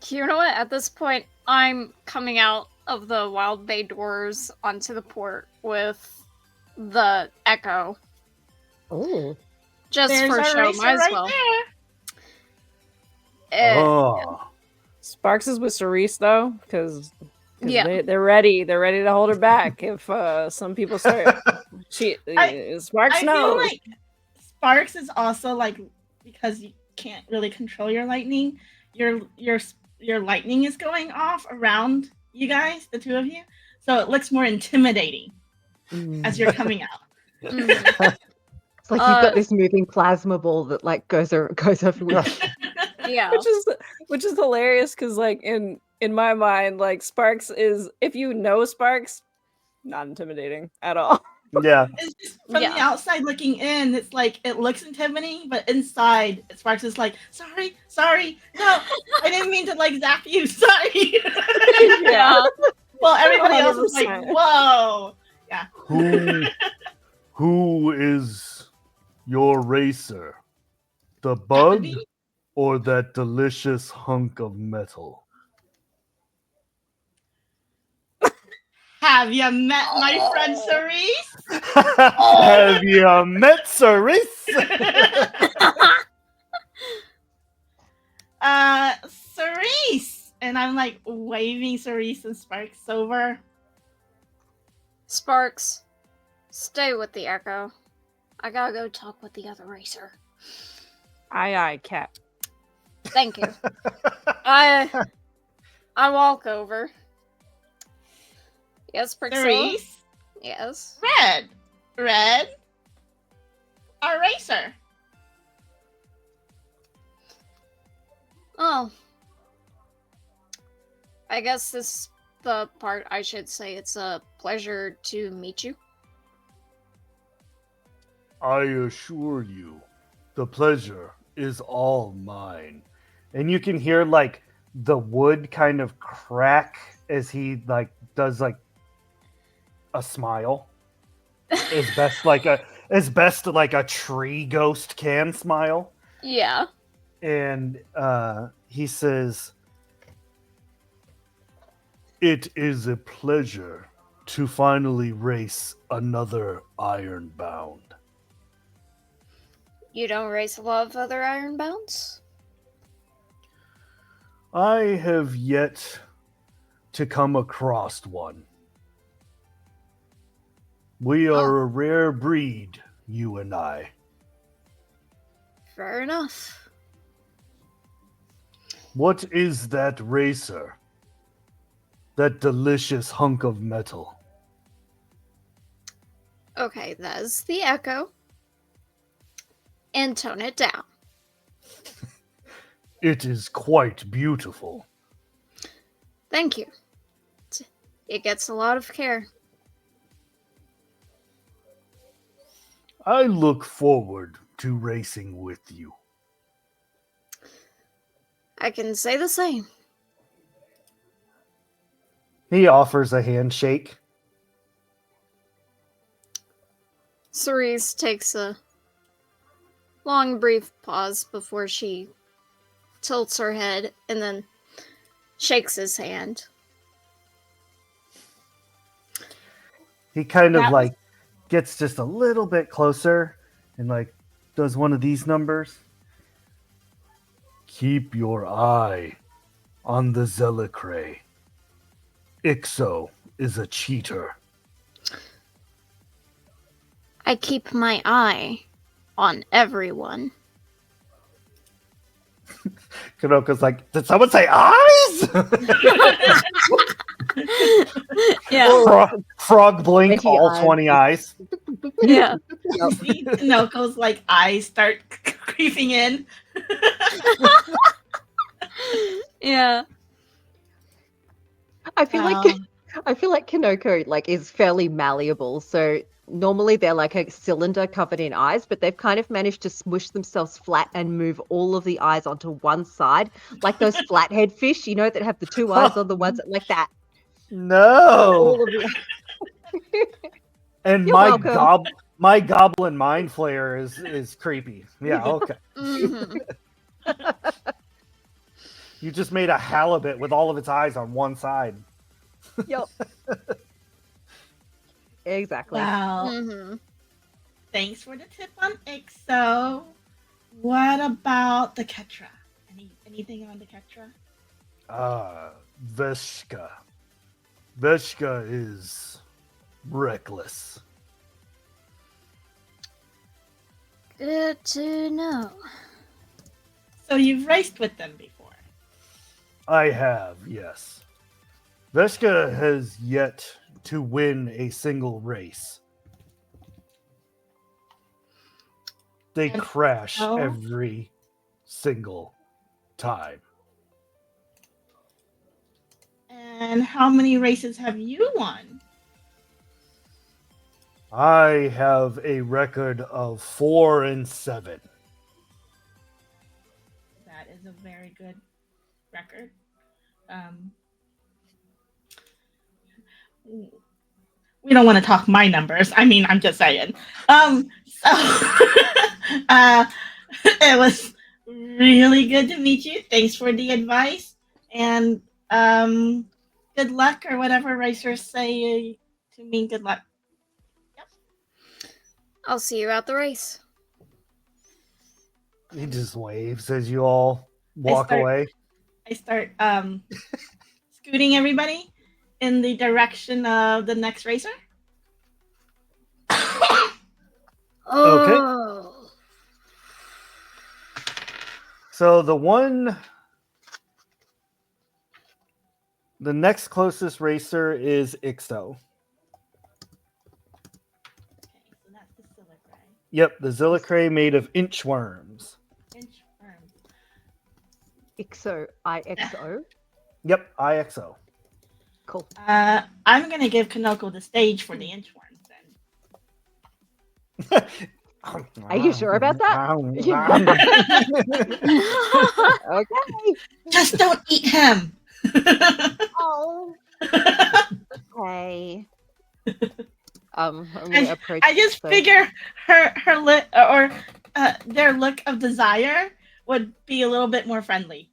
You know what? At this point, I'm coming out of the Wild Bay doors onto the port with the Echo. Oh. Just There's for our show, racer might as right well. there. Oh. Sparks is with Cerise though, because Yeah. they're ready. They're ready to hold her back if some people start. Sparks I feel knows. like Sparks is also like because you can't really control your lightning. Your lightning is going off around you guys, the two of you, so it looks more intimidating as you're coming out. Mhm. It's like you've got this moving plasma ball that like goes everywhere. Yeah. which is hilarious because like in my mind, like Sparks is, if you know Sparks, not intimidating at all. Yeah. It's just from Yeah. the outside looking in, it's like it looks intimidating, but inside Sparks is like, sorry, no, I didn't mean to like zap you, sorry. Yeah. Well, everybody else is like, 100%. whoa. Yeah. Who is your racer? The That would bug be or that delicious hunk of metal? Have you met my friend Cerise? Have you met Cerise? Cerise! And I'm like waving Cerise and Sparks over. Sparks, stay with the Echo. I gotta go talk with the other racer. Aye, Cap. Thank you. I walk over. Yes, Priscilla? Cerise? Yes. Red? Our racer. Oh. I guess this is the part I should say. It's a pleasure to meet you. I assure you, the pleasure is all mine. And you can hear like the wood kind of crack as he like does like a smile. As best like a tree ghost can smile. Yeah. And he says, "It is a pleasure to finally race another Ironbound." You don't race a lot of other Ironbounds? I have yet to come across one. We are a rare breed, you and I. Fair enough. What is that racer? That delicious hunk of metal? Okay, that is the Echo. And tone it down. It is quite beautiful. Thank you. It gets a lot of care. I look forward to racing with you. I can say the same. He offers a handshake. Cerise takes a long, brief pause before she tilts her head and then shakes his hand. He kind of That was- like gets just a little bit closer and like does one of these numbers. Keep your eye on the Zelicray. Ixo is a cheater. I keep my eye on everyone. Kanoko's like, did someone say eyes? Yeah. Frog blink 20 all eyes. 20 eyes. Yeah. See, Noko's like eyes start creeping in. Yeah. I feel like Um, I feel like Kanoko like is fairly malleable. So normally they're like a cylinder covered in eyes, but they've kind of managed to smush themselves flat and move all of the eyes onto one side, like those flathead fish, you know, that have the two eyes on the ones like that. No. All of the And You're welcome. my goblin mind flayer is creepy. Yeah, okay. Mhm. You just made a halibut with all of its eyes on one side. Yep. Exactly. well, Mhm. thanks for the tip on Ixo. What about the Ketra? Anything on the Ketra? Veshka. Veshka is reckless. Good to know. So you've raced with them before. I have, yes. Veshka has yet to win a single race. They And- crash oh. every single time. And how many races have you won? I have a record of 4-7. That is a very good record. We don't want to talk my numbers. I mean, I'm just saying. So it was really good to meet you. Thanks for the advice, and good luck or whatever racers say to me. Good luck. I'll see you at the race. He just waves as you all walk start- away. I start scooting everybody in the direction of the next racer. Oh. So the next closest racer is Ixo. Okay, so that's the Silicray. Yep, the Zillicray made of inchworms. Inchworm. Ixo, IXO. Yep, IXO. Cool. I'm gonna give Kanoko the stage for the inchworms then. Are you sure about that? Okay. Just don't eat him. Oh, okay. I'm gonna approach. I just Ixo. figure her look or their look of desire would be a little bit more friendly.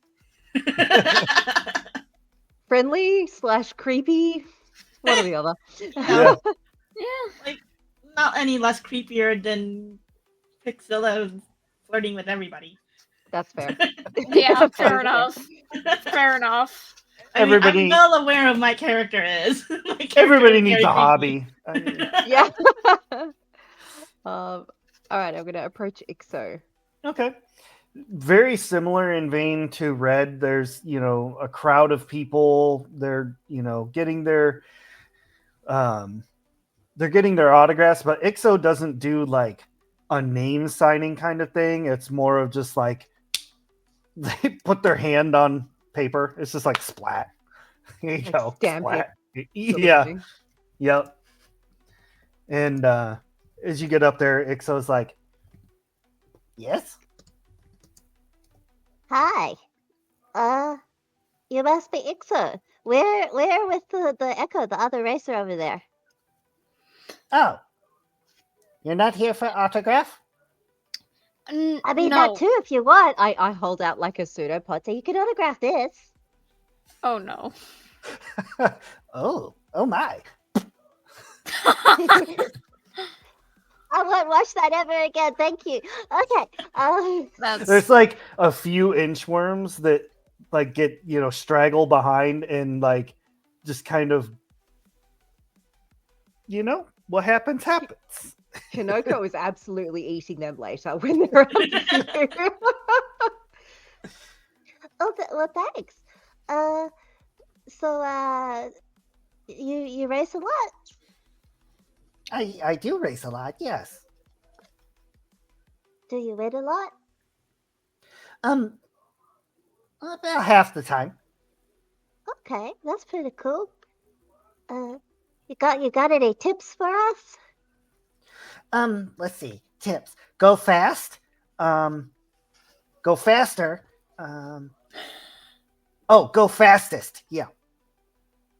Friendly / creepy. One or the other. Yeah. Yeah. Not any less creepier than Pixilla flirting with everybody. That's fair. Yeah, That's fair fair. enough. Fair enough. I mean, Everybody- I'm well aware of my character is. My character Everybody is needs very a hobby. I mean, creepy. Yeah. All right, I'm gonna approach Ixo. okay. Very similar in vein to Red. There's, a crowd of people. They're, getting their autographs, but Ixo doesn't do like a name signing kind of thing. It's more of just like they put their hand on paper. It's just like splat. Here you Like go. stamp it. Splat. sort of Yeah. thing. Yep. And as you get up there, Ixo's like, yes? Hi. You must be Ixo. Where with the Echo, the other racer over there? Oh. You're not here for autograph? I mean no. that too if you want. I hold out like a pseudopod so you can autograph this. Oh no. Oh my. I won't watch that ever again. Thank you. Okay. That's There's like a few inchworms that like get, straggle behind and like just kind of, what happens. Hinoko is absolutely eating them later when they're up here. Well, thanks. So you race a lot. I do race a lot, yes. Do you win a lot? About half the time. Okay, that's pretty cool. You got any tips for us? Let's see. Tips. Go fast. Go faster. Go fastest. Yeah.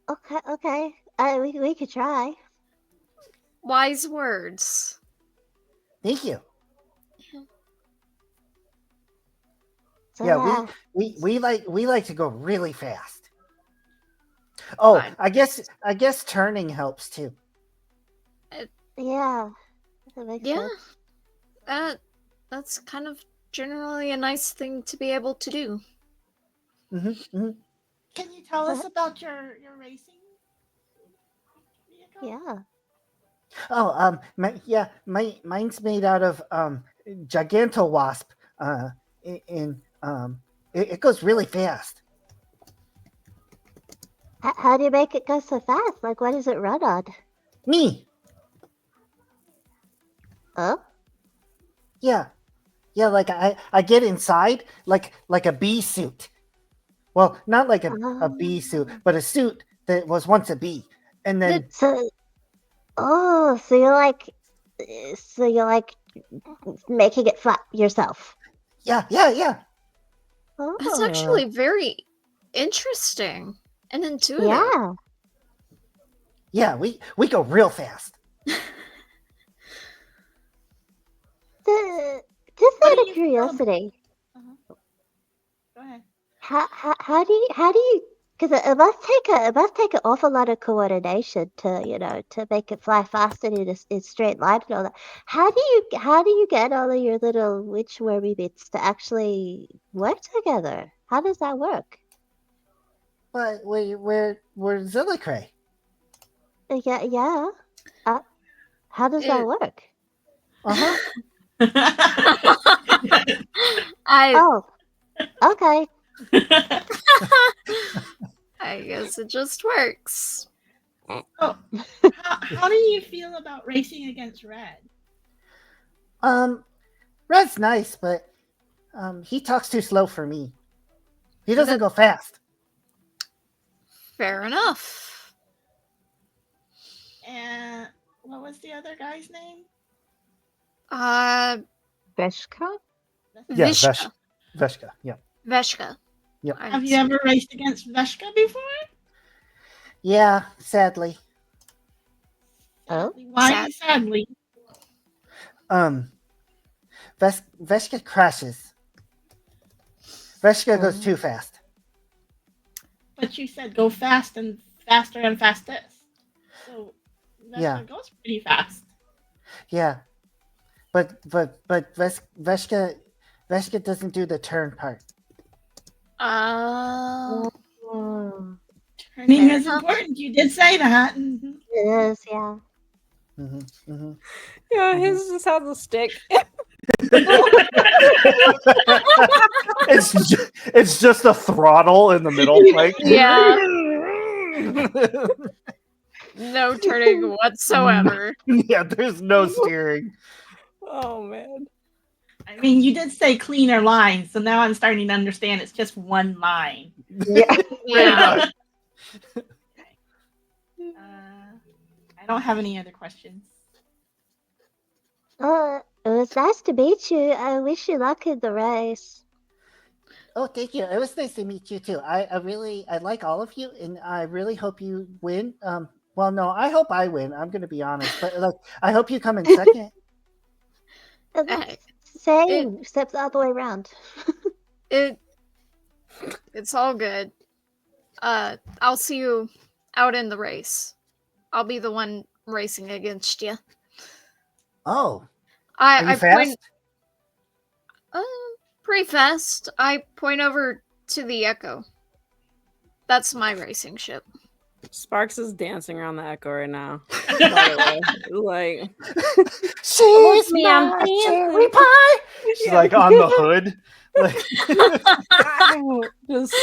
Okay. We could try. wise words. Thank you. So, Yeah, we like to go really fast. Oh, Fine. I guess turning helps too. yeah, that makes Yeah. sense. That's kind of generally a nice thing to be able to do. Mm-hmm. Can you tell us about your racing vehicle? Yeah. Oh, mine's made out of giganto wasp. And it goes really fast. How do you make it go so fast? Like, what does it run on? Me. Oh, Yeah. Like I get inside like a bee suit. Well, not like a bee suit, but a suit that was once a bee, and then so so you're like making it flat yourself. yeah. Oh, That's actually very interesting and intuitive. yeah. Yeah, we go real fast. Just What out do of you feel curiosity, Go ahead. how do you? Because it must take an awful lot of coordination to make it fly faster in a straight line and all that. How do you get all of your little witch wormy bits to actually work together? How does that work? But we're Zillicray. Yeah. How does that work? Uh-huh. I Oh, okay. I guess it just works. So, how do you feel about racing against Red? Red's nice, but he talks too slow for me. He doesn't go fast. Fair enough. And what was the other guy's name? Veshka? Yeah, Vishka. Veshka. Yeah. Veshka. Yep. Have you ever raced against Veshka before? Yeah, sadly. Oh? Why sadly? Veshka crashes. Veshka goes too fast. But you said go fast and faster and fastest. So Veshka Yeah. goes pretty fast. Yeah. But Veshka doesn't do the turn part. Oh. Turning Fair is enough. important. You did say that. Mhm. It is, yeah. Mm-hmm. Yeah, his just has a stick. It's just a throttle in the middle, like Yeah. No turning whatsoever. yeah. There's no steering. Oh man. I mean, you did say cleaner lines, so now I'm starting to understand it's just one line. Yeah. Yeah. I don't have any other questions. It was nice to meet you. I wish you luck in the race. Oh, thank you. It was nice to meet you too. I like all of you, and I really hope you win. Well, no, I hope I win. I'm going to be honest, but like, I hope you come in second. Same, except the other way around. It's all good. I'll see you out in the race. I'll be the one racing against you. Oh, are you I fast? point pretty fast. I point over to the Echo. That's my racing ship. Sparks is dancing around the Echo right now. By the way. Like, She's me, I'm my dancing. cherry pie. She's like on the hood. Like, just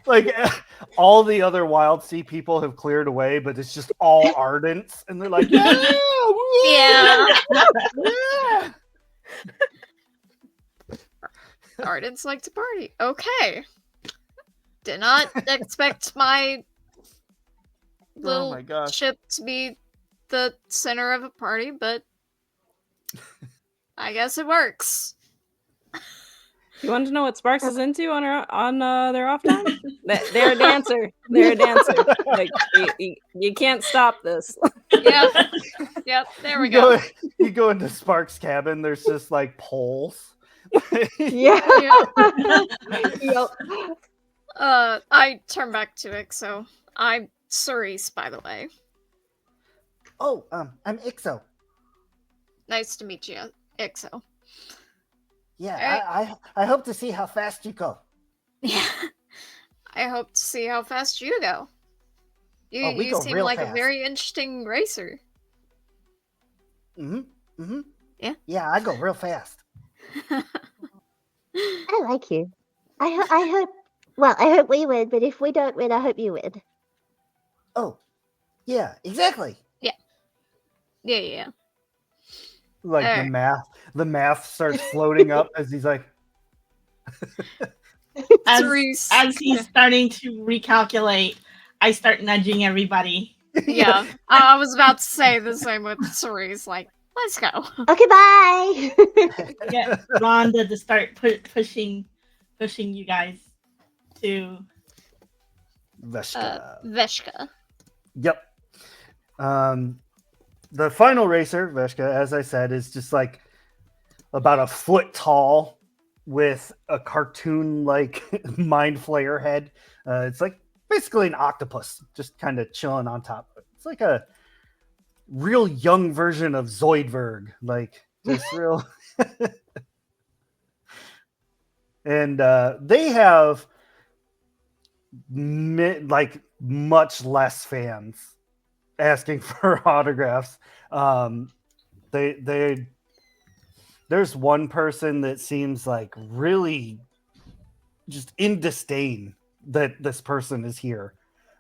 like all the other Wild Sea people have cleared away, but it's just all Ardents, and they're like, yeah, woo, Yeah. yeah. Ardents like to party. Okay. Did not expect my Oh little my gosh. ship to be the center of a party, but I guess it works. you want to know what Sparks is into on their off time? They're a dancer. They're a dancer. Like you can't stop this. Yep. There we go. You go into Spark's cabin. There's just like poles. Yeah. Yep. I turn back to Ixo. I'm Cerise, by the way. Oh, I'm Ixo. Nice to meet you, Ixo. Yeah, I hope to see how fast you go. Yeah. I hope to see how fast you go. We You go seem real like fast. a very interesting racer. Yeah. Yeah, I go real fast. I like you. I hope. Well, I hope we win, but if we don't win, I hope you win. Oh, yeah, exactly. Yeah. Like Alright. the math starts floating up as he's like, Cerise. As he's starting to recalculate, I start nudging everybody. Yeah. I was about to say the same with Cerise. Like, let's go. Okay, bye. Get Rhonda to start pushing you guys to. Veshka. Veshka. Yep. The final racer, Veshka, as I said, is just like about a foot tall with a cartoon like mind flayer head. It's like basically an octopus, just kind of chilling on top. It's like a real young version of Zoidberg, like just real. And they have like much less fans asking for autographs. They there's one person that seems like really just in disdain that this person is here,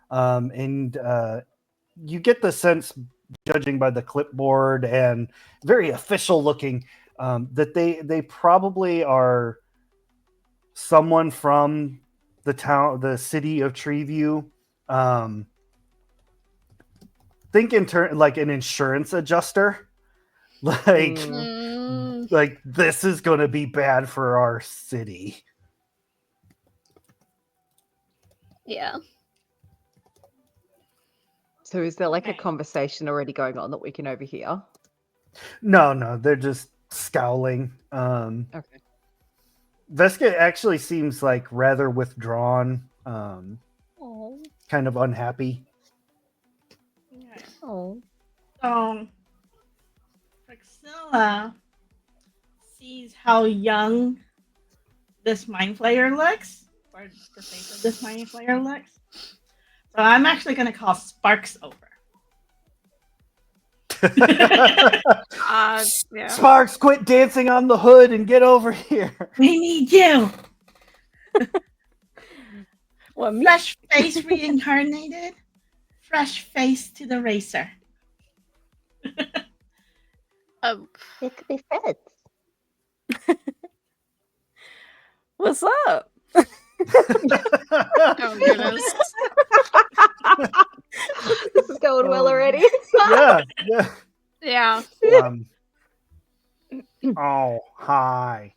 and you get the sense, judging by the clipboard and very official looking, that they probably are someone from the city of Treeview. Think in turn like an insurance adjuster. Like, like this is going to be bad for our city. Yeah. So is there like a conversation already going on that we can overhear? No, they're just scowling. Okay. Veska actually seems like rather withdrawn, kind of unhappy. Oh. So, Priscilla sees how young this mind flayer looks, or the face of this mind flayer looks. So I'm actually going to call Sparks over. Yeah. Sparks, quit dancing on the hood and get over here. We need you. What, me? Fresh face reincarnated. Fresh face to the racer. It could be friends. What's up? Oh goodness. This is going well already. Yeah. Yeah. Oh, hi.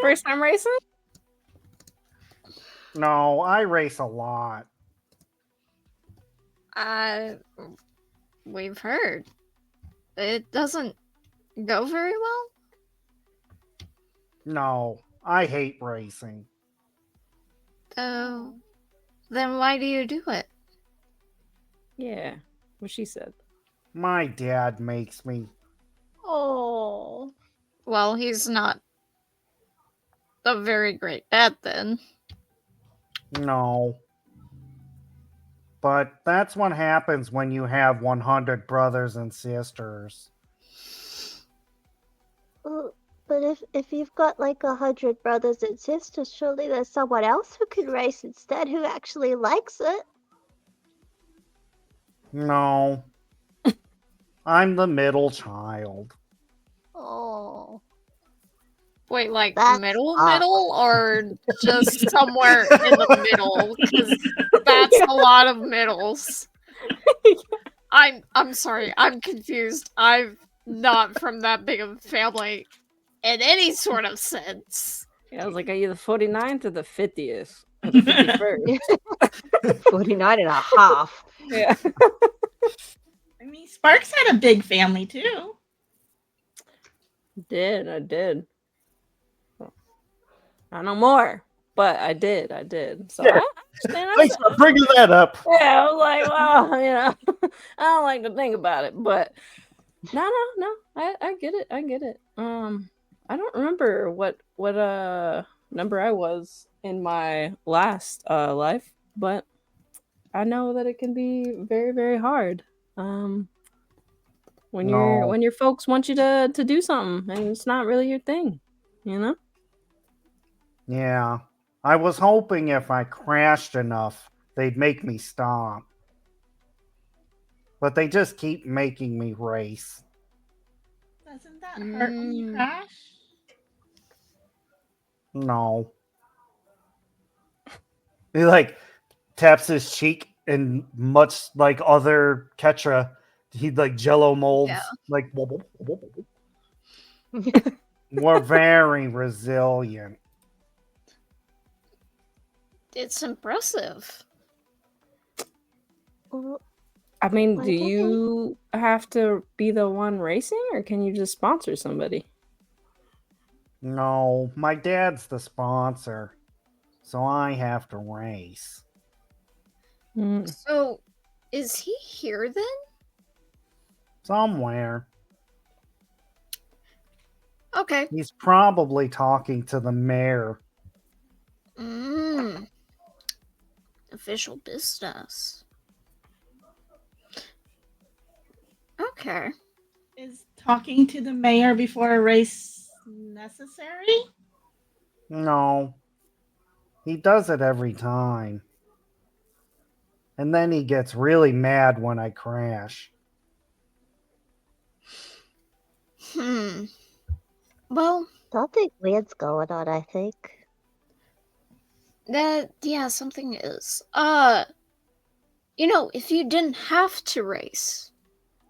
First time racing? No, I race a lot. We've heard. It doesn't go very well? No, I hate racing. Oh, then why do you do it? Yeah, what she said. My dad makes me. Oh. Well, he's not a very great dad then. No. But that's what happens when you have 100 brothers and sisters. But if you've got like 100 brothers and sisters, surely there's someone else who can race instead who actually likes it. No. I'm the middle child. Oh, Wait, like that middle sucks. or just somewhere in the middle? Because that's a lot of middles. I'm sorry, I'm confused. I'm not from that big of a family in any sort of sense. Yeah, I was like, are you the 49th or the 50th? Or the 51st? 49 and a half. Yeah. I mean, Sparks had a big family too. I did. Not no more, but I did. So Yeah. I understand. Thanks for bringing that up. Yeah, I was like, well, you know, I don't like to think about it, but no, I get it. I don't remember what number I was in my last life, but I know that it can be very, very hard. When No. your folks want you to do something and it's not really your thing, you know? Yeah. I was hoping if I crashed enough, they'd make me stop. But they just keep making me race. Doesn't that hurt when you crash? No. He like taps his cheek, and much like other Ketra, he like jello molds. Yeah. Like we're very resilient. It's impressive. Well, I mean, Why do did they- you have to be the one racing or can you just sponsor somebody? No, my dad's the sponsor, so I have to race. So, is he here then? Somewhere. Okay. He's probably talking to the mayor. Official business. Okay. Is talking to the mayor before a race necessary? No. He does it every time. And then he gets really mad when I crash. Well, Something weird's going on, I think. yeah, something is. If you didn't have to race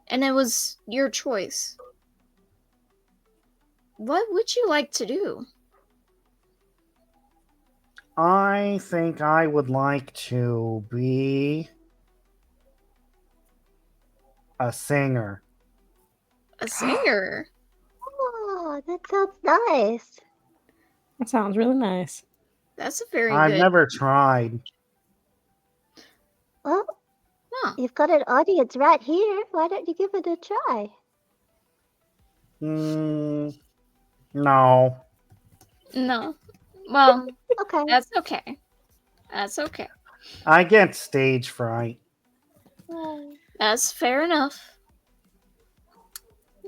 and it was your choice, what would you like to do? I think I would like to be a singer. A singer? Oh, that sounds nice. That sounds really nice. That's a very I've good. never tried. Well, Huh. you've got an audience right here. Why don't you give it a try? No. No. Well, Okay. that's okay. That's okay. I get stage fright. That's fair enough.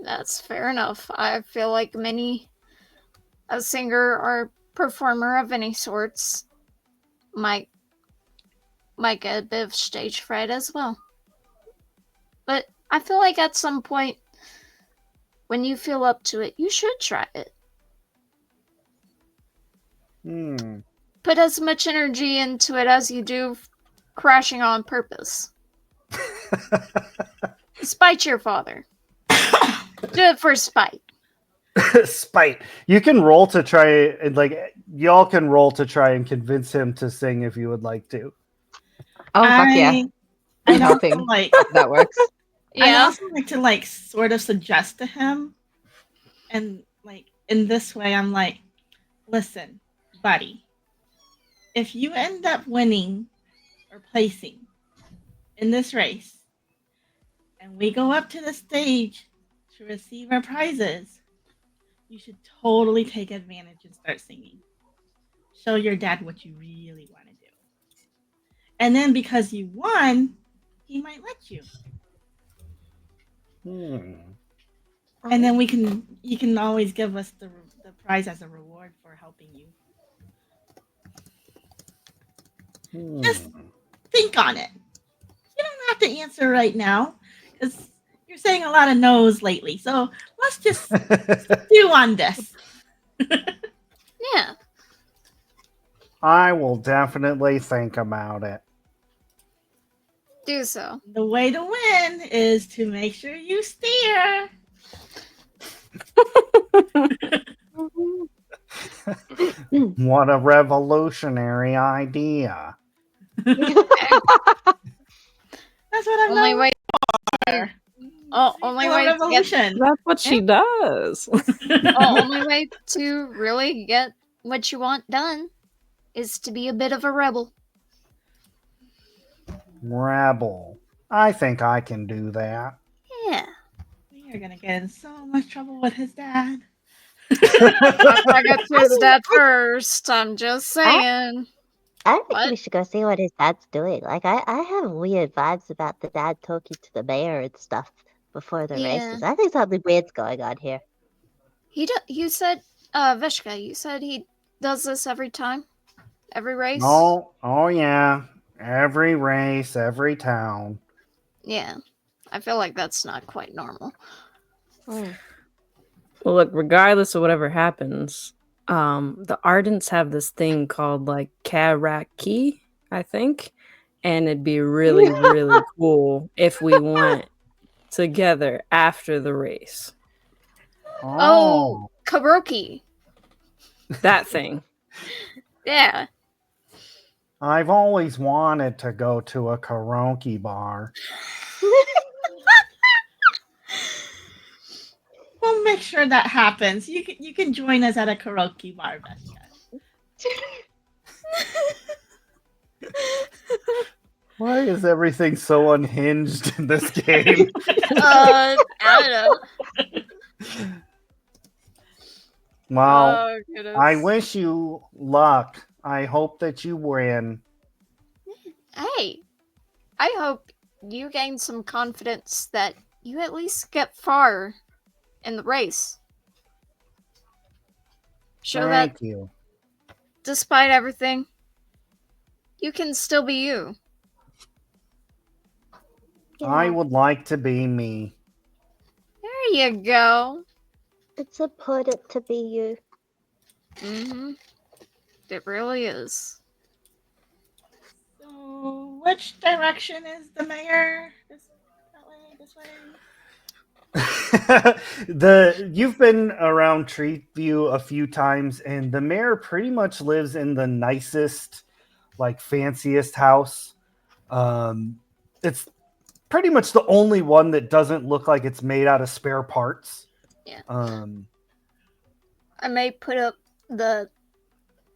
That's fair enough. I feel like a singer or performer of any sorts might get a bit of stage fright as well. But I feel like at some point, when you feel up to it, you should try it. Put as much energy into it as you do crashing on purpose. Spite your father. Do it for spite. Spite. You can roll to try and y'all can roll to try and convince him to sing if you would like to. Oh, fuck yeah. I'd helping. also like That works. I'd Yeah. also like to sort of suggest to him And like in this way, I'm like, listen, buddy, if you end up winning or placing in this race, and we go up to the stage to receive our prizes, you should totally take advantage and start singing. Show your dad what you really want to do. And then because you won, he might let you. And then you can always give us the prize as a reward for helping you. Just think on it. You don't have to answer right now because you're saying a lot of no's lately. So let's just stew on this. Yeah. I will definitely think about it. Do so. The way to win is to make sure you steer. What a revolutionary idea. That's what I'm Only known way. for. Only Well, way to get. revolution. That's what she does. Only way to really get what you want done is to be a bit of a rebel. Rebel. I think I can do that. Yeah. We are gonna get in so much trouble with his dad. I got to his dad first. I'm just saying. I think What? we should go see what his dad's doing. Like, I have weird vibes about the dad talking to the mayor and stuff before the Yeah. races. I think something weird's going on here. You said, Veshka, you said he does this every time? Every race? Oh yeah. Every race, every town. Yeah. I feel like that's not quite normal. Mm. Well, look, regardless of whatever happens, the Ardents have this thing called like Karaki, I think, and it'd be really, really cool if we went together after the race. Oh, karaoke. That thing. Yeah. I've always wanted to go to a karaoke bar. We'll make sure that happens. You can join us at a karaoke bar, Veshka. Why is everything so unhinged in this game? I don't know. Well, Oh, goodness. I wish you luck. I hope that you win. Hey, I hope you gain some confidence that you at least get far in the race. Show that Thank you. despite everything, you can still be you. I Yeah, would like to be me. There you go. it's important to be you. Mm-hmm. It really is. So, which direction is the mayor? This way. You've been around Treeview a few times, and the mayor pretty much lives in the nicest, like fanciest house. It's pretty much the only one that doesn't look like it's made out of spare parts. Yeah. I may put the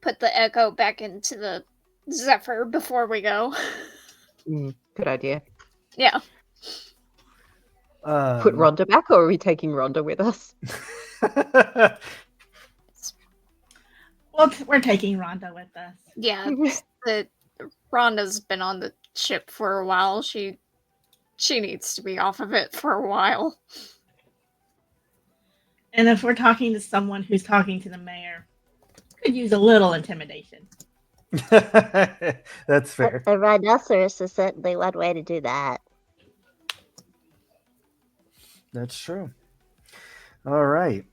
echo back into the Zephyr before we go. Good idea. Yeah. Put Rhonda back, or are we taking Rhonda with us? Well, we're taking Rhonda with us. Yeah. Rhonda's been on the ship for a while. She needs to be off of it for a while. And if we're talking to someone who's talking to the mayor, could use a little intimidation. That's fair. A rhinoceros is certainly one way to do that. That's true. All right.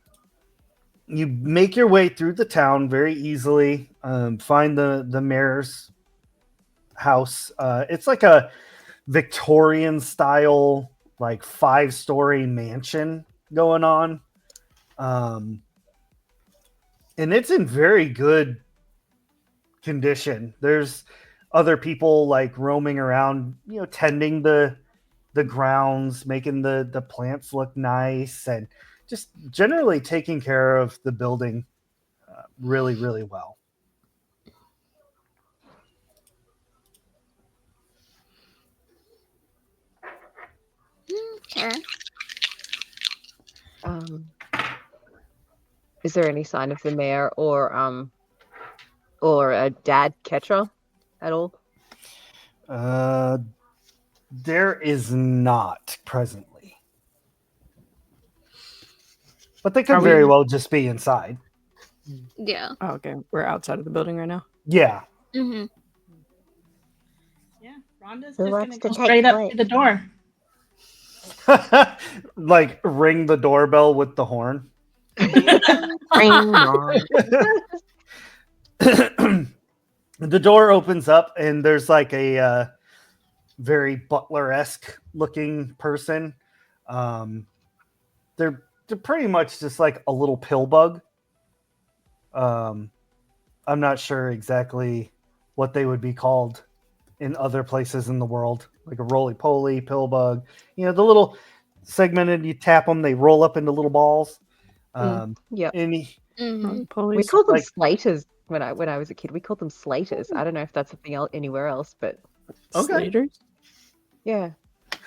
You make your way through the town very easily. Find the mayor's house. It's like a Victorian style, like 5-story mansion going on. And it's in very good condition. There's other people like roaming around, tending the grounds, making the plants look nice, and just generally taking care of the building really, really well. Okay. Is there any sign of the mayor or a Dad Ketra at all? There is not presently, but they could Are we- very well just be inside. Yeah. Oh, okay. We're outside of the building right now. Yeah. Mm-hmm. Yeah, Rhonda's Who just wants gonna to go take straight up point? to the door. Like ring the doorbell with the horn. Ring dong. The door opens up and there's like a very butler-esque looking person. They're pretty much just like a little pill bug. I'm not sure exactly what they would be called in other places in the world, like a roly-poly, pill bug. You know, the little segmented, you tap them, they roll up into little balls. Yep. And Mm-hmm. We Police. called them like- slaters when I was a kid. We called them slaters. I don't know if that's something else anywhere else, but Okay. Slaters? yeah.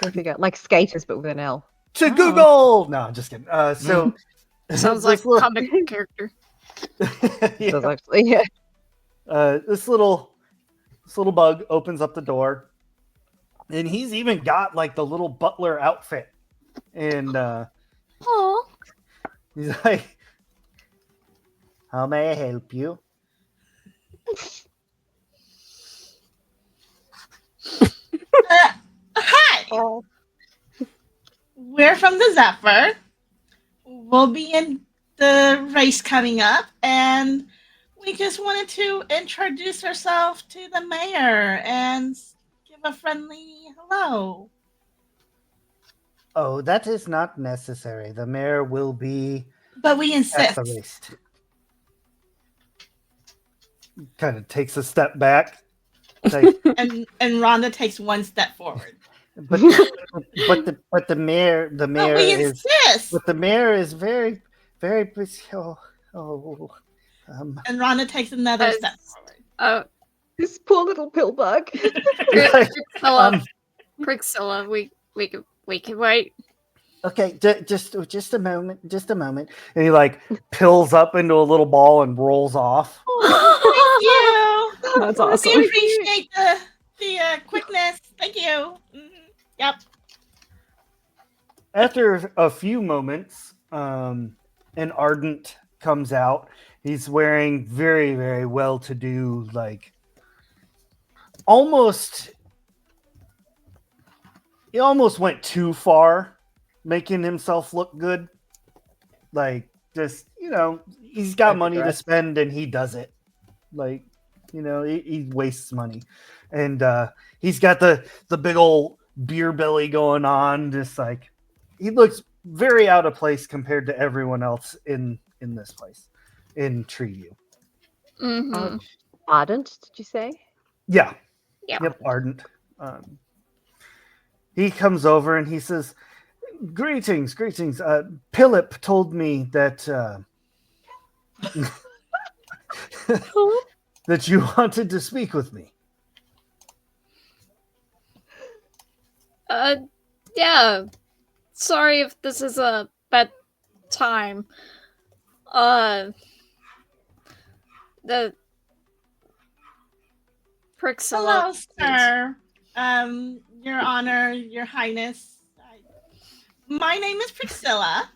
Go figure. Like skaters, but with an L. to Oh. Google. No, I'm just kidding. So Sounds like this a little- comic book character. Yeah. Does actually, yeah. This little bug opens up the door, and he's even got like the little butler outfit, and Oh. he's like, "How may I help you?" Hi, Oh, we're from the Zephyr. We'll be in the race coming up, and we just wanted to introduce ourselves to the mayor and give a friendly hello. Oh, that is not necessary. The mayor will be But we at insist. the race. Kind of takes a step back. Like, And Rhonda takes one step forward. but the mayor But we is insist. but the mayor is very And Rhonda takes another As- step forward. Oh, This poor little pill bug. Priscilla, Priscilla, we can wait. Okay, just a moment, and he like pills up into a little ball and rolls off. Thank you. That's We awesome. appreciate the quickness. Thank you. Mhm. Yep. After a few moments, an Ardent comes out. He's wearing very, very well-to-do, like he almost went too far, making himself look good. Like, just, he's got Type of money to dress. spend and he does it. Like, he wastes money. And he's got the big old beer belly going on. Just like, he looks very out of place compared to everyone else in this place, in Treeview. Mm-hmm. Ardent, did you say? Yeah. Yeah. Yep, Ardent. He comes over and he says, Greetings. Philip told me that that you wanted to speak with me. Yeah. Sorry if this is a bad time. The Priscilla. Hello, sir. Your Honor, Your Highness. My name is Priscilla,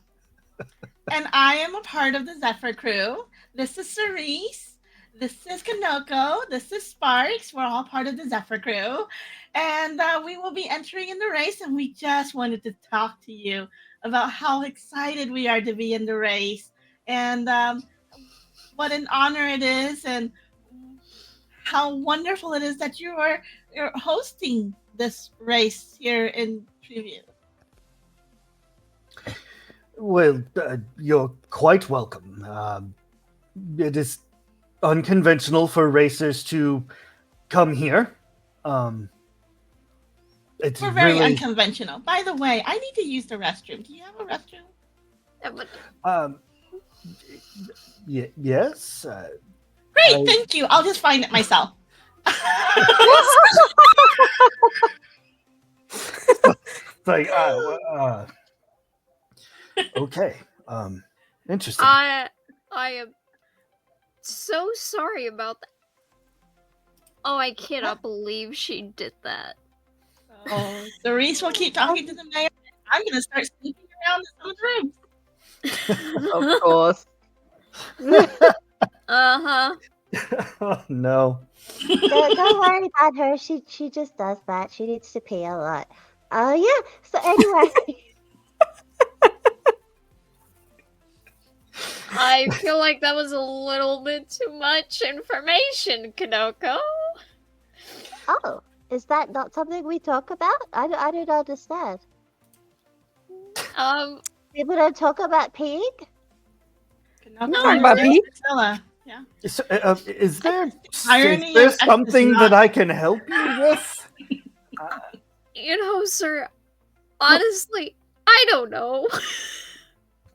and I am a part of the Zephyr crew. This is Cerise. This is Kanoko. This is Sparks. We're all part of the Zephyr crew, and we will be entering in the race. And we just wanted to talk to you about how excited we are to be in the race, and what an honor it is, and how wonderful it is that you're hosting this race here in Treeview. Well, you're quite welcome. It is unconventional for racers to come here. It's We're very really unconventional. By the way, I need to use the restroom. Do you have a restroom? But Yes. Great, I- thank you. I'll just find it myself. It's like, okay. Interesting. I am so sorry about that. Oh, I cannot believe she did that. So Doris will keep talking to the mayor. I'm gonna start sneaking around in some of the rooms. Of course. Uh-huh. Oh, no. Don't worry about her. She just does that. She needs to pee a lot. Yeah. So anyway, I feel like that was a little bit too much information, Kanoko. oh, is that not something we talk about? I don't understand. People don't talk about peeing. No, talking about pee. Priscilla. Yeah. Is there Irony is there of X is something not- that I can help you with? You know, sir, honestly, I don't know.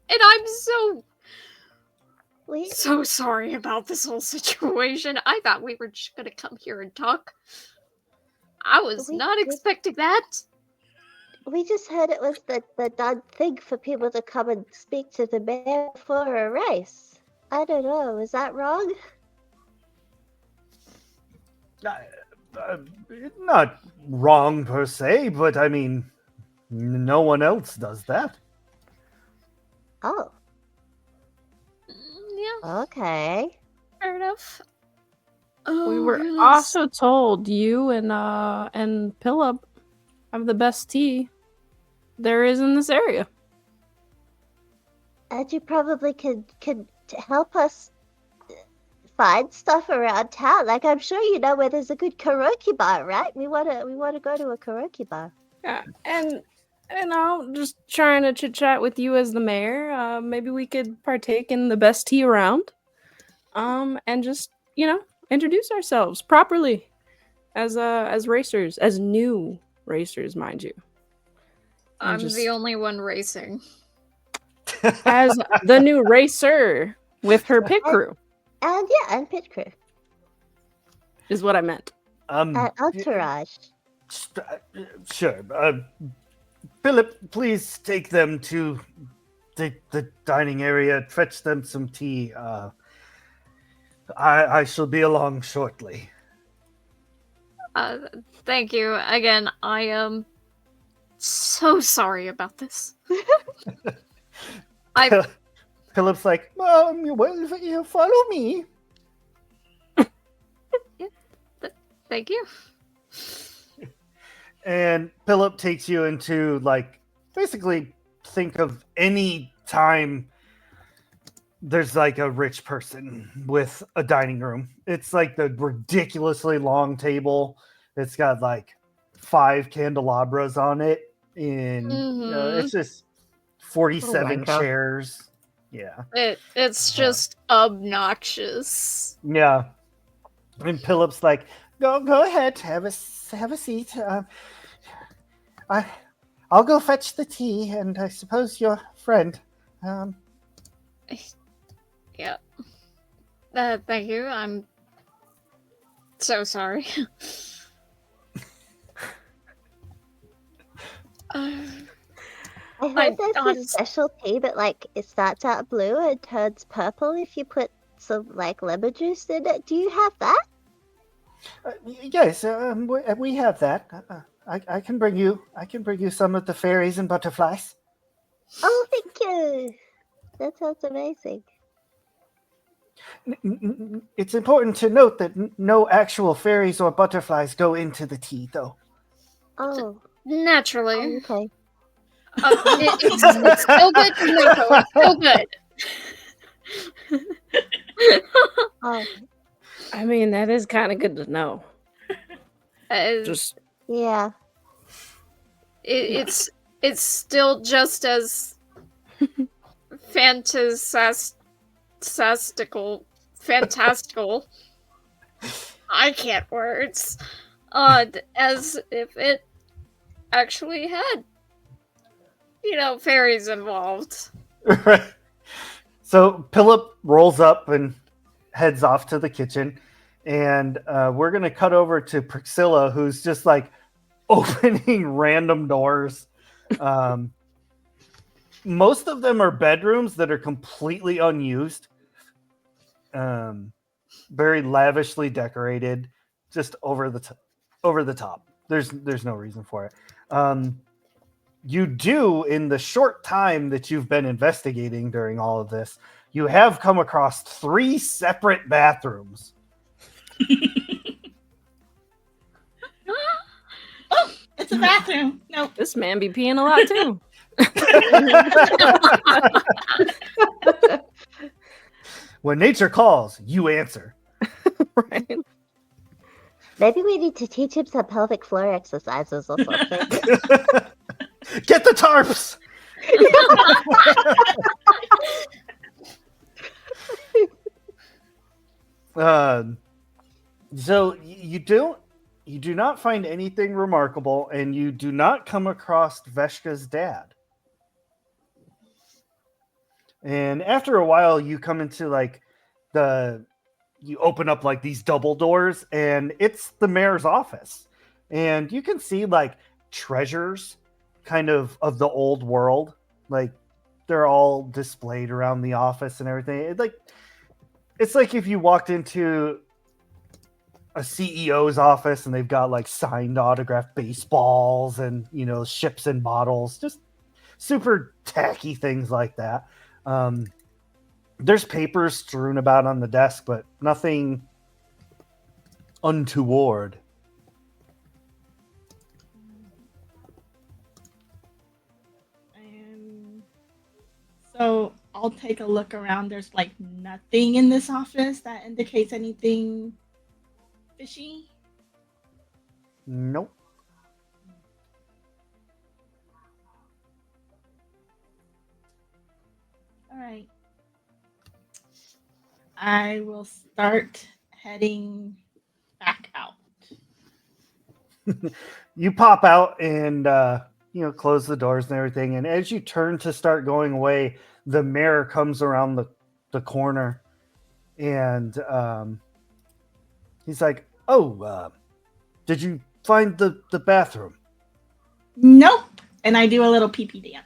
And I'm We so sorry about this whole situation. I thought we were just gonna come here and talk. I was We- not we- expecting that. we just heard it was the done thing for people to come and speak to the mayor before a race. I don't know. Is that wrong? Not wrong per se, but I mean, no one else does that. Oh, Yeah, okay. fair enough. We Oh, were goodness. also told you and Philip have the best tea there is in this area. And you probably could help us find stuff around town. Like I'm sure you know where there's a good karaoke bar, right? We wanna go to a karaoke bar. Yeah, and just trying to chit chat with you as the mayor. Maybe we could partake in the best tea around. And just introduce ourselves properly as racers, as new racers, mind you. I'm just- the only one racing. As the new racer with her pit crew And and pit crew. is what I meant. And entourage. Sure. Philip, please take them to the dining area. Fetch them some tea. I shall be along shortly. Thank you. Again, I am so sorry about this. Philip's like, well, you follow me. Thank you. And Philip takes you into, like, basically think of any time there's like a rich person with a dining room. It's like the ridiculously long table. It's got like 5 candelabras on it. And it's just 47 wanker. chairs. Yeah. It's just obnoxious. Yeah. And Philip's like, go ahead, have a seat. I'll go fetch the tea, and I suppose your friend. Yeah. Thank you. I'm so sorry. I heard I there's honest- this special tea that like it starts out blue and turns purple if you put some like lemon juice in it. Do you have that? Yes, we have that. I can bring you. Some of the fairies and butterflies. Oh, thank you. That sounds amazing. It's important to note that no actual fairies or butterflies go into the tea, though. Oh, Naturally. okay. It's still good, Kanoko. It's still good. Oh, I mean, that is kind of good to know. Just yeah. it's still just as fantastical. I can't words. As if it actually had, fairies involved. Right. So Philip rolls up and heads off to the kitchen, and we're gonna cut over to Priscilla, who's just like opening random doors. Um, most of them are bedrooms that are completely unused, very lavishly decorated, just over the top. There's no reason for it. You do, in the short time that you've been investigating during all of this, you have come across 3 separate bathrooms. Oh, it's a bathroom. Nope. This man be peeing a lot too. When nature calls, you answer. Right. Maybe we need to teach him some pelvic floor exercises or something. Get the tarps. So you do not find anything remarkable, and you do not come across Veshka's dad. And after a while, you come into like you open up like these double doors, and it's the mayor's office, and you can see like treasures, kind of the old world, like they're all displayed around the office and everything. It's like if you walked into a CEO's office and they've got like signed autographed baseballs and ships and bottles, just super tacky things like that. There's papers strewn about on the desk, but nothing untoward. So I'll take a look around. There's like nothing in this office that indicates anything fishy. Nope. All right. I will start heading back out. You pop out and close the doors and everything, and as you turn to start going away, the mayor comes around the corner, and he's like, "Oh, did you find the bathroom?" Nope. And I do a little pee-pee dance.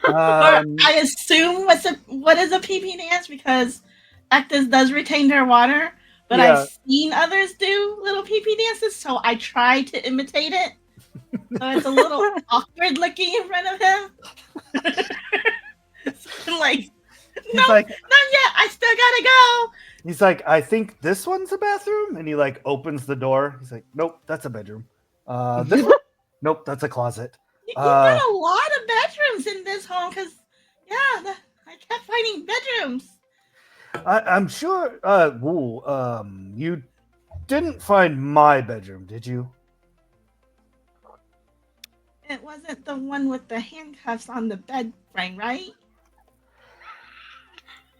Or I assume what is a pee-pee dance, because Actus does retain their water, but Yeah. I've seen others do little pee-pee dances, so I try to imitate it. So it's a little awkward looking in front of him. So I'm like, He's like, not yet. I still gotta go. he's like, "I think this one's a bathroom," and he like opens the door. He's like, "Nope, that's a bedroom. This one? Nope, that's a closet." You've got a lot of bedrooms in this home, because I kept finding bedrooms. I'm sure. You didn't find my bedroom, did you? It wasn't the one with the handcuffs on the bed frame, right?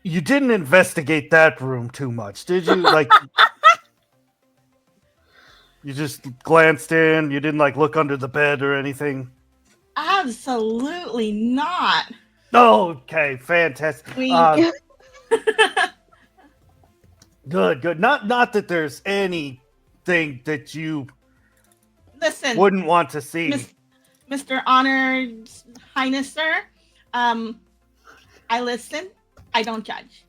You didn't investigate that room too much, did you? Like, you just glanced in. You didn't like look under the bed or anything. Absolutely not. Okay, fantastic. Wink. Good. Not that there's anything that you Listen, wouldn't want to see. Mr. Honored Highness, sir. I listen. I don't judge.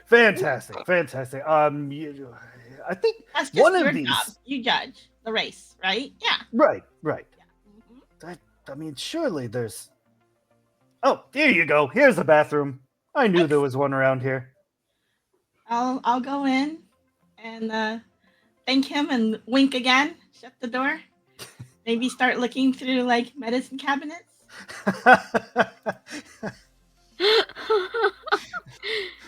Fantastic. I think That's just one your of these. job. You judge the race, right? Yeah. Right. Mm-hmm. I mean, surely there's. Oh, here you go. Here's the bathroom. I knew there was one around here. I'll go in and thank him and wink again. Shut the door. Maybe start looking through like medicine cabinets.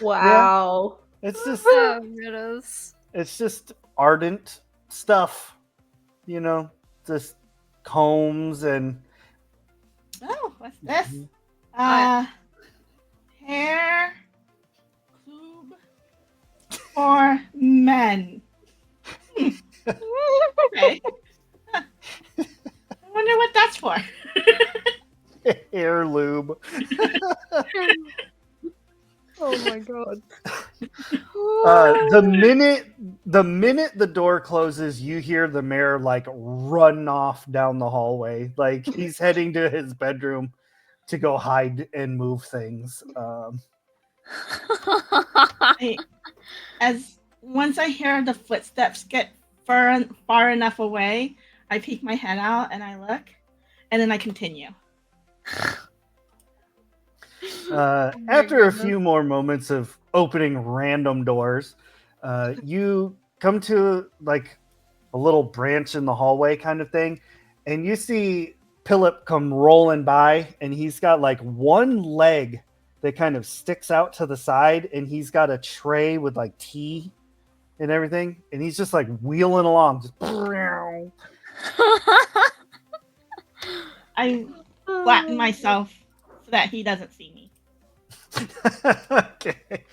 Wow. It's just It's it's ardent stuff, just combs and Oh, what's this? Mhm. Hair lube for men. Okay. I wonder what that's for. Hair lube. Oh my god. The minute the door closes, you hear the mayor like run off down the hallway, like he's heading to his bedroom to go hide and move things. As once I hear the footsteps get far enough away, I peek my head out and I look, and then I continue. After a few more moments of opening random doors, you come to like a little branch in the hallway kind of thing, and you see Philip come rolling by, and he's got like one leg that kind of sticks out to the side, and he's got a tray with like tea and everything, and he's just like wheeling along. Just I flatten myself so that he doesn't see me. okay.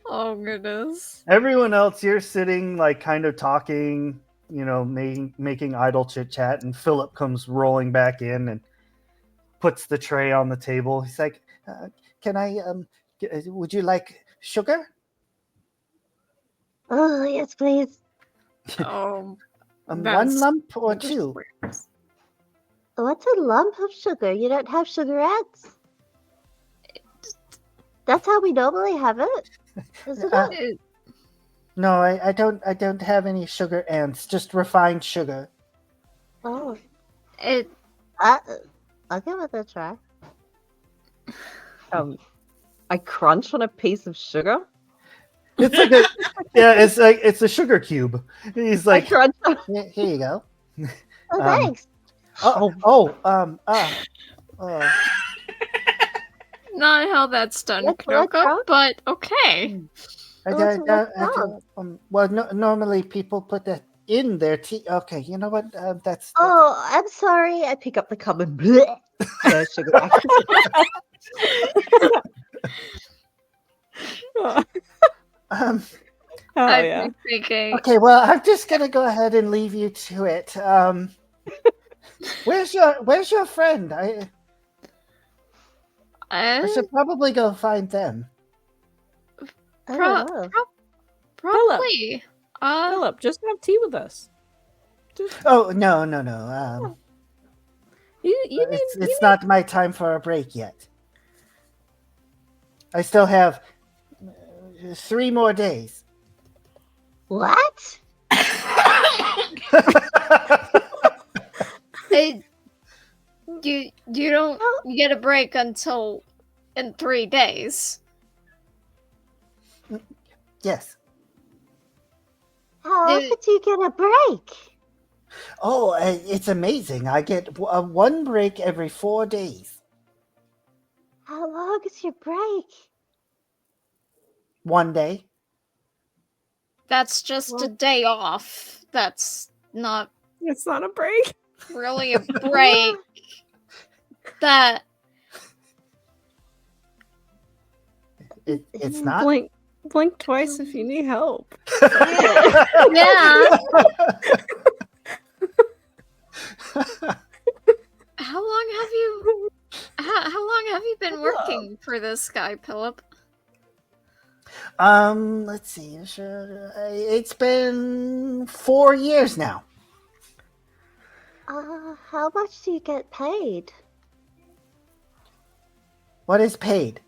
Oh goodness. Everyone else, you're sitting like kind of talking, making idle chit chat, and Philip comes rolling back in and puts the tray on the table. He's like, "Can I? Would you like sugar?" Oh, yes, please. Oh, One that's lump or just two? weird. What's a lump of sugar? You don't have sugarettes? That's how we normally have it, isn't it? It- No, I don't have any sugar ants. Just refined sugar. Oh, it I'll give it a try. I crunch on a piece of sugar. It's like it's a sugar cube. He's I like, crunch on here you go. Oh, Um, thanks. not how that's done, Let's Kyoko, go. but okay. Normally people put that in their tea. Okay, you know what? That's Oh, I'm sorry. I pick up the cup and bleh, the sugar back. um. Oh I'd yeah. be thinking, Okay, well, I'm just gonna go ahead and leave you to it. Where's your friend? I should probably go find them. pro- Oh, pro- probably. Philip, just have tea with us. Oh no. You need It's not my time for a break yet. I still have 3 more days. what? You don't get a break until in 3 days. Yes. How Dude. often do you get a break? Oh, it's amazing. I get one break every 4 days. How long is your break? 1 day. That's just a day off. That's not It's not a break. really a break. That It's not. Blink twice if you need help. yeah. How long have you? How long have you been working for this guy, Philip? Let's see. It's been 4 years now. How much do you get paid? What is paid?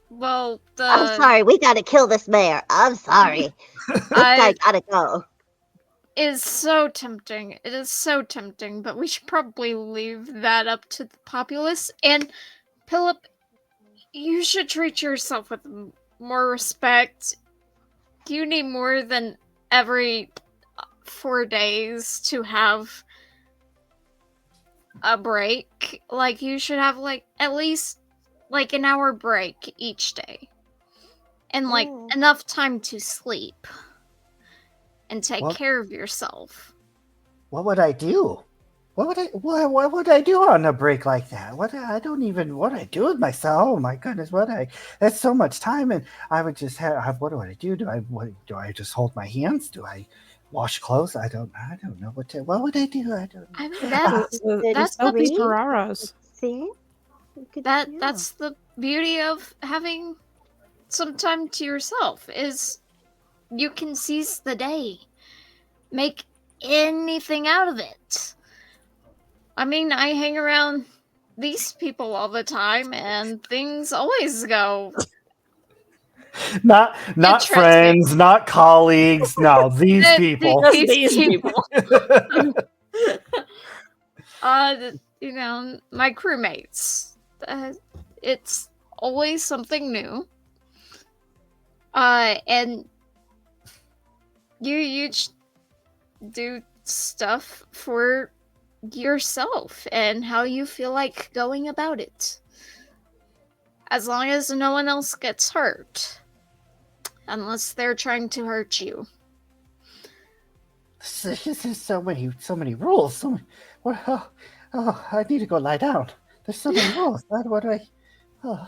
Well, I'm sorry, we gotta kill this mayor. I'm sorry. This guy gotta go. is so tempting. It is so tempting, but we should probably leave that up to the populace. And Philip, you should treat yourself with more respect. You need more than every 4 days to have a break. Like, you should have, like, at least, like, an hour break each day. And, like, Oh. enough time to sleep. And take What? care of yourself. What would I do? What would I do on a break like that? What I do with myself? Oh my goodness! That's so much time, and I would just have. What do I do? Do I just hold my hands? Do I Wash clothes? I don't know what would I do? I don't know. I mean, The that's the selfie Read? Ferraras. See? You could, yeah. that's the beauty of having some time to yourself is you can seize the day, make anything out of it. I mean, I hang around these people all the time, and things always go Not interesting. friends, not colleagues. No, these people. Just these people. You know, my crewmates. It's always something new. And you do stuff for yourself and how you feel like going about it. As long as no one else gets hurt. Unless they're trying to hurt you. There's so many rules. I need to go lie down. There's so many rules. What do I? Oh.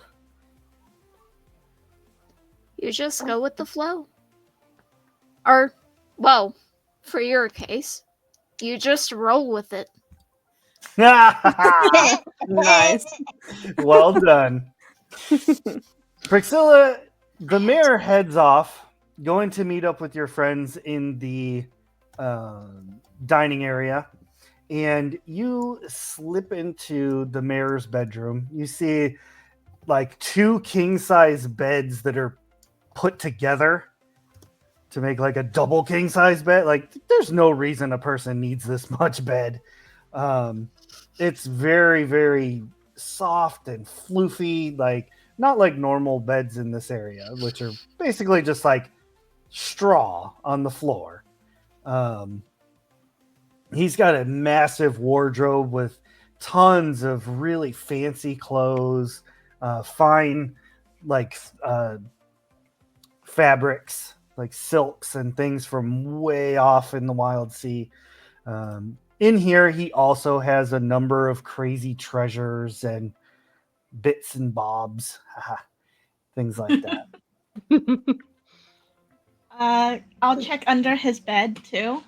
You just go with the flow. Or, well, for your case, you just roll with it. Nice. Well done. Priscilla, the mayor heads off, going to meet up with your friends in the dining area, and you slip into the mayor's bedroom. You see like 2 king-size beds that are put together to make like a double king-size bed. Like, there's no reason a person needs this much bed. It's very, very soft and floofy, like not like normal beds in this area, which are basically just like straw on the floor. He's got a massive wardrobe with tons of really fancy clothes, fine like fabrics, like silks and things from way off in the wild sea. In here, he also has a number of crazy treasures and bits and bobs, things like that. I'll check under his bed too.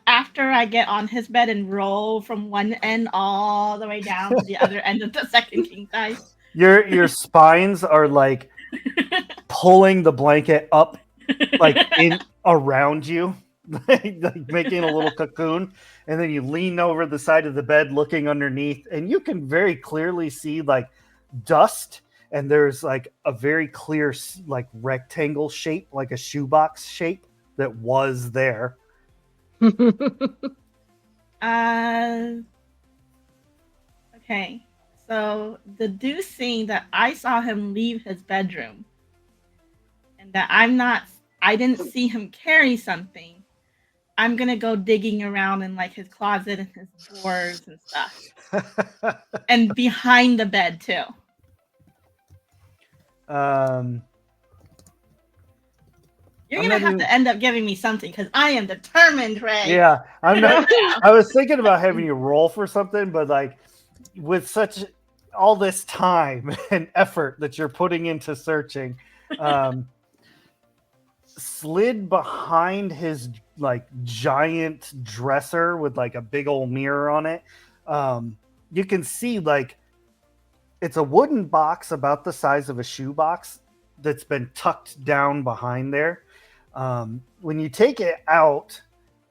After I get on his bed and roll from one end all the way down to the other end of the second king size. Your spines are like pulling the blanket up, like in around you, like making a little cocoon, and then you lean over the side of the bed, looking underneath, and you can very clearly see like dust. And there's like a very clear like rectangle shape, like a shoebox shape that was there. Okay. So deducing that I saw him leave his bedroom and that I didn't see him carry something, I'm gonna go digging around in like his closet and his drawers and stuff. And behind the bed too. You're gonna have to end up giving me something because I am determined, Ray. Yeah, I'm not. I was thinking about having you roll for something, but like with such all this time and effort that you're putting into searching, slid behind his like giant dresser with like a big old mirror on it. You can see like it's a wooden box about the size of a shoebox that's been tucked down behind there. When you take it out,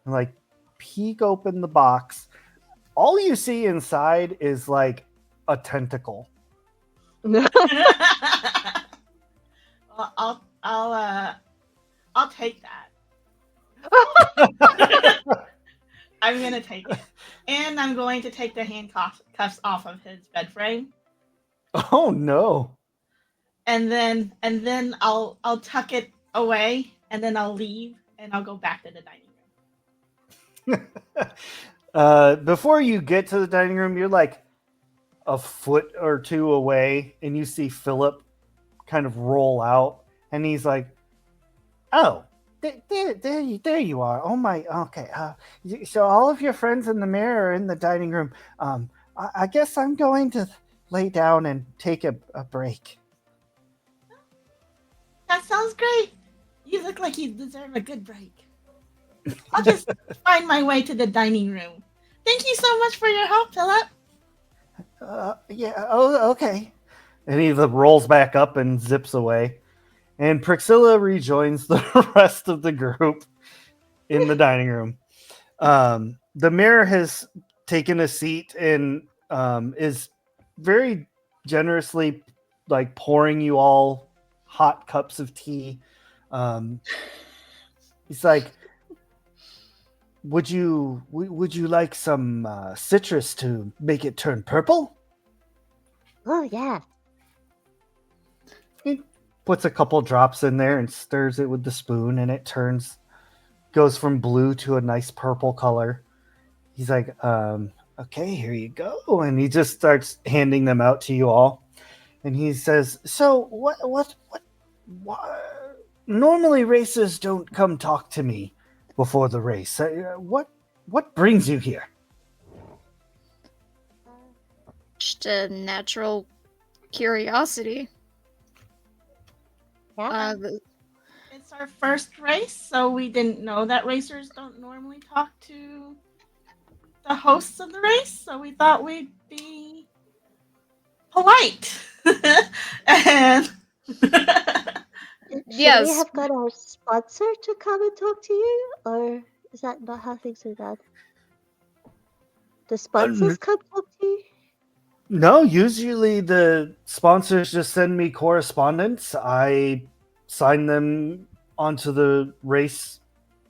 like peek open the box, all you see inside is like a tentacle. Well, I'll take that. I'm gonna take it, and I'm going to take the handcuffs off of his bed frame. Oh no! And then I'll tuck it away, and then I'll leave, and I'll go back to the dining room. Before you get to the dining room, you're like a foot or two away, and you see Philip kind of roll out, and he's like, "Oh, there you are. Oh my, okay. So all of your friends in the mirror are in the dining room. I guess I'm going to lay down and take a break." That sounds great. You look like you deserve a good break. I'll just find my way to the dining room. Thank you so much for your help, Philip. Yeah, oh, okay. And he rolls back up and zips away. And Priscilla rejoins the rest of the group in the dining room. The mayor has taken a seat and is very generously like pouring you all hot cups of tea. He's like, would you like some citrus to make it turn purple? Oh yeah. He puts a couple drops in there and stirs it with the spoon, and it goes from blue to a nice purple color. He's like, okay, here you go. And he just starts handing them out to you all. And he says, so what normally racers don't come talk to me before the race. What brings you here? Just a natural curiosity. Yeah. It's our first race, so we didn't know that racers don't normally talk to the hosts of the race, so we thought we'd be polite. And Should we Yes. have got our sponsor to come and talk to you, or is that not how things are done? Do sponsors come talk to you? No, usually the sponsors just send me correspondence. I sign them onto the race,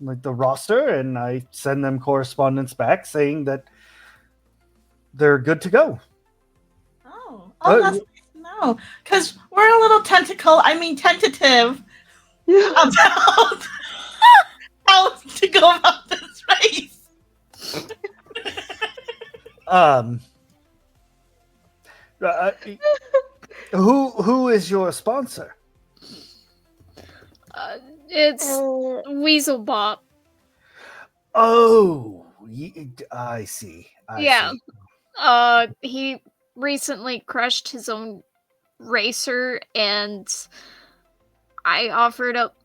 like the roster, and I send them correspondence back saying that they're good to go. oh, that's nice to know. Because we're a little tentative about how to go about this race. Who is your sponsor? It's Uh, Weasel Bop. Oh, I see. Yeah. See. He recently crushed his own racer, and I offered up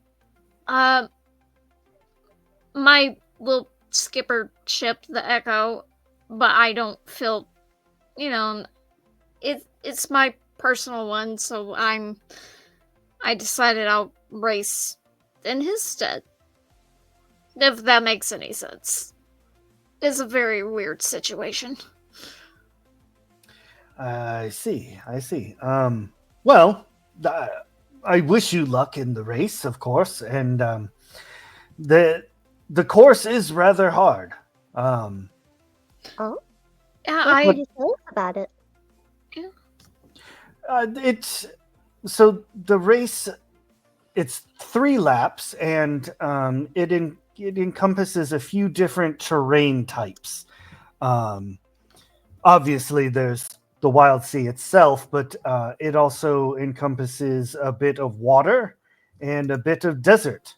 my little skipper ship, the Echo, but I don't feel, it's my personal one, so I decided I'll race in his stead. If that makes any sense. It's a very weird situation. I see. Well, I wish you luck in the race, of course, and the course is rather hard. oh, Yeah, what can you tell us about it? It's so the race. It's 3 laps, and it encompasses a few different terrain types. Obviously, there's the wild sea itself, but it also encompasses a bit of water and a bit of desert.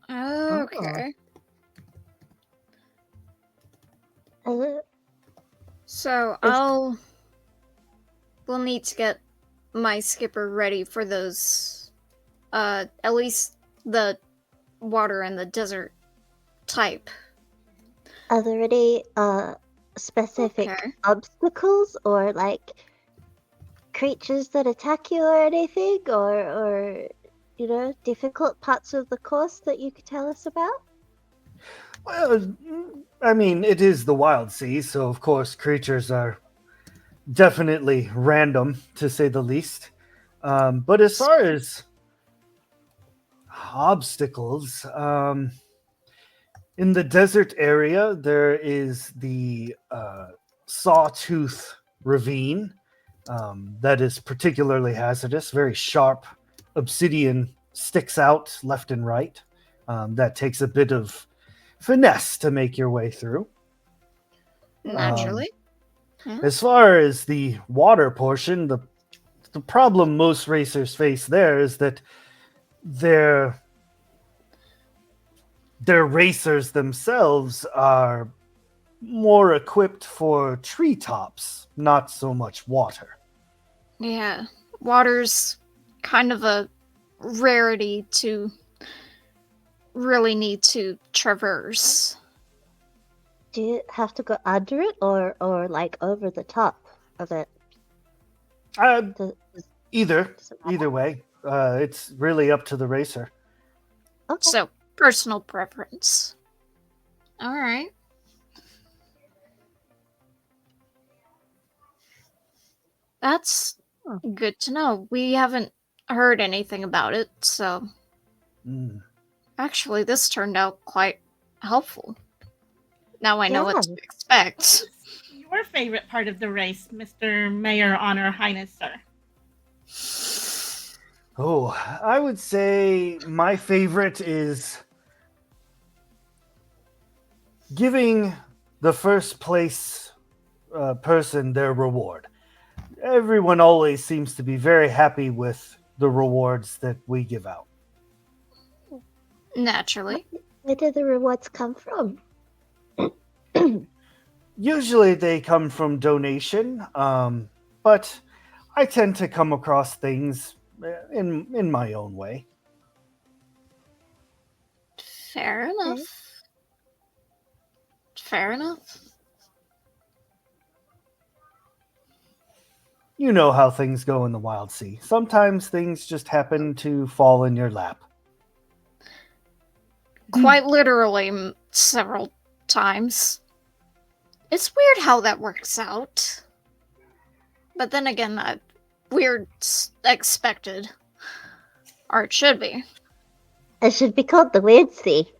Okay. Uh, So we'll need to get my skipper ready for those, at least the water and the desert type. Are there any specific Okay. obstacles or like creatures that attack you or anything, or difficult parts of the course that you could tell us about? Well, I mean, it is the wild sea, so of course creatures are definitely random, to say the least. But as far as obstacles, in the desert area, there is the Sawtooth Ravine that is particularly hazardous. Very sharp obsidian sticks out left and right. That takes a bit of finesse to make your way through. Naturally. As far as the water portion, the problem most racers face there is that their racers themselves are more equipped for treetops, not so much water. Yeah. Water's kind of a rarity to really need to traverse. Do you have to go under it or like over the top of it? Does, Either does it matter? either way, it's really up to the racer. Okay. So, personal preference. Alright. That's good to know. We haven't heard anything about it, so Mm. actually this turned out quite helpful. Now I know what to Yeah. expect. What's your favorite part of the race, Mr. Mayor, Honor, Highness, Sir? Oh, I would say my favorite is giving the first place person their reward. Everyone always seems to be very happy with the rewards that we give out. Naturally. Where do the rewards come from? Usually they come from donation, but I tend to come across things in my own way. Fair enough. Fair enough. You know how things go in the Wild Sea. Sometimes things just happen to fall in your lap. Quite literally several times. It's weird how that works out. But then again, weird's expected. Or it should be. It should be called the Weird Sea.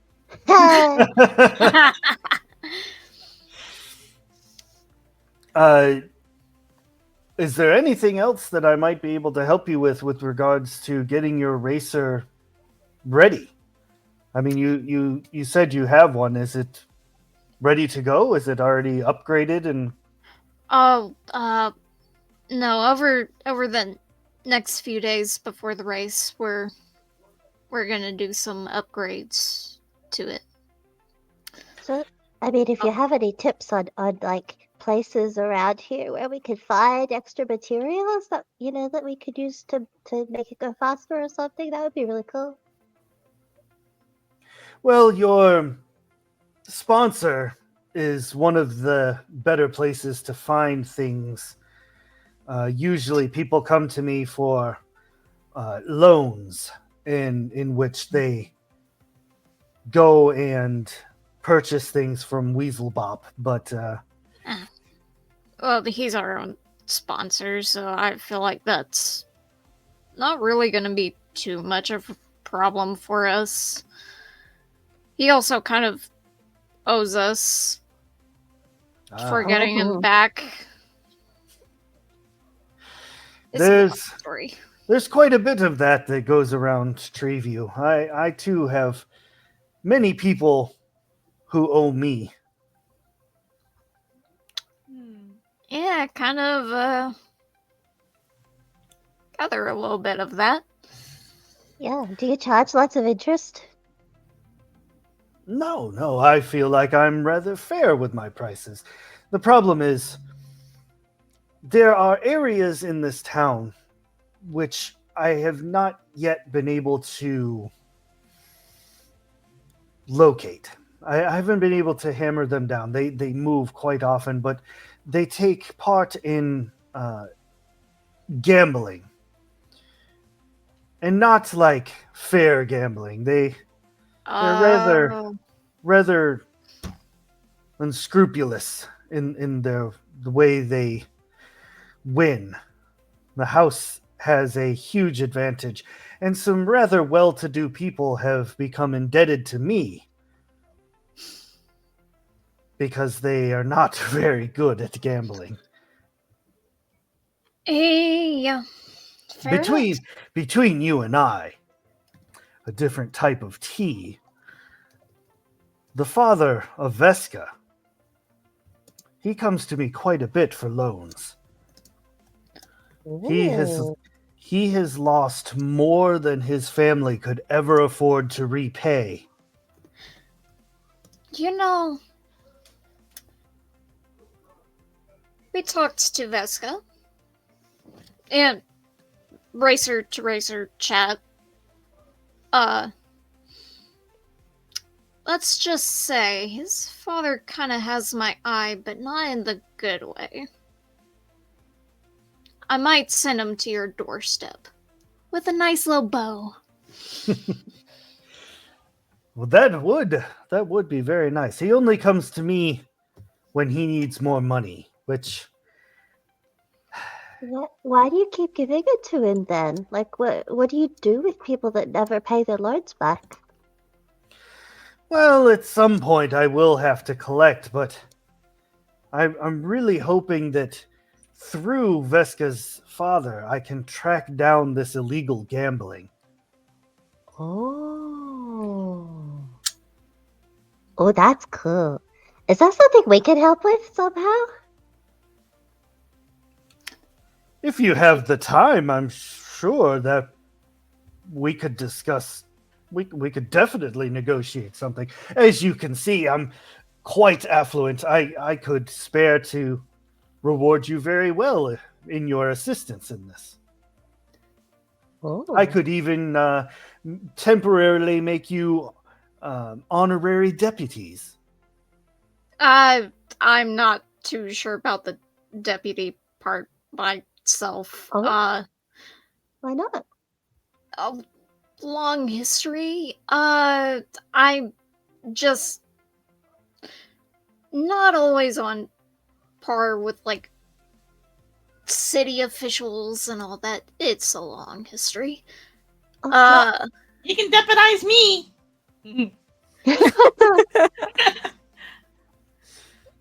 Is there anything else that I might be able to help you with regards to getting your racer ready? I mean, you said you have one. Is it ready to go? Is it already upgraded? And Oh, no, over the next few days before the race, we're gonna do some upgrades to it. So, I mean, if you have any tips on like places around here where we could find extra materials that that we could use to make it go faster or something, that would be really cool. well, your sponsor is one of the better places to find things. Usually, people come to me for loans, in which they go and purchase things from Weaselbop. But Well, he's our own sponsor, so I feel like that's not really gonna be too much of a problem for us. He also kind of owes us for getting him back. It's a long there's story. there's quite a bit of that goes around Treeview. I too have many people who owe me. Yeah, kind of gather a little bit of that. Yeah. Do you charge lots of interest? No, I feel like I'm rather fair with my prices. The problem is, there are areas in this town which I have not yet been able to locate. I haven't been able to hammer them down. They move quite often, but they take part in gambling. And not like fair gambling. They're rather unscrupulous in the way they win. The house has a huge advantage, and some rather well-to-do people have become indebted to me because they are not very good at gambling. Yeah. Fair enough. Between you and I, a different type of tea. The father of Vesca, he comes to me quite a bit for loans. Ooh. He has lost more than his family could ever afford to repay. You know, we talked to Vesca and racer to racer chat. let's just say his father kind of has my eye, but not in the good way. I might send him to your doorstep with a nice little bow. Well, that would be very nice. He only comes to me when he needs more money, which Why do you keep giving it to him then? Like, what do you do with people that never pay their loans back? well, at some point I will have to collect, but I'm really hoping that through Veska's father I can track down this illegal gambling. Oh. Oh, that's cool. Is that something we can help with somehow? If you have the time, I'm sure that we could discuss. We could definitely negotiate something. As you can see, I'm quite affluent. I could spare to reward you very well in your assistance in this. Oh. I could even temporarily make you honorary deputies. I'm not too sure about the deputy part myself. Oh. Why not? A long history. I'm just not always on par with like city officials and all that. It's a long history. Oh, You can deputize me.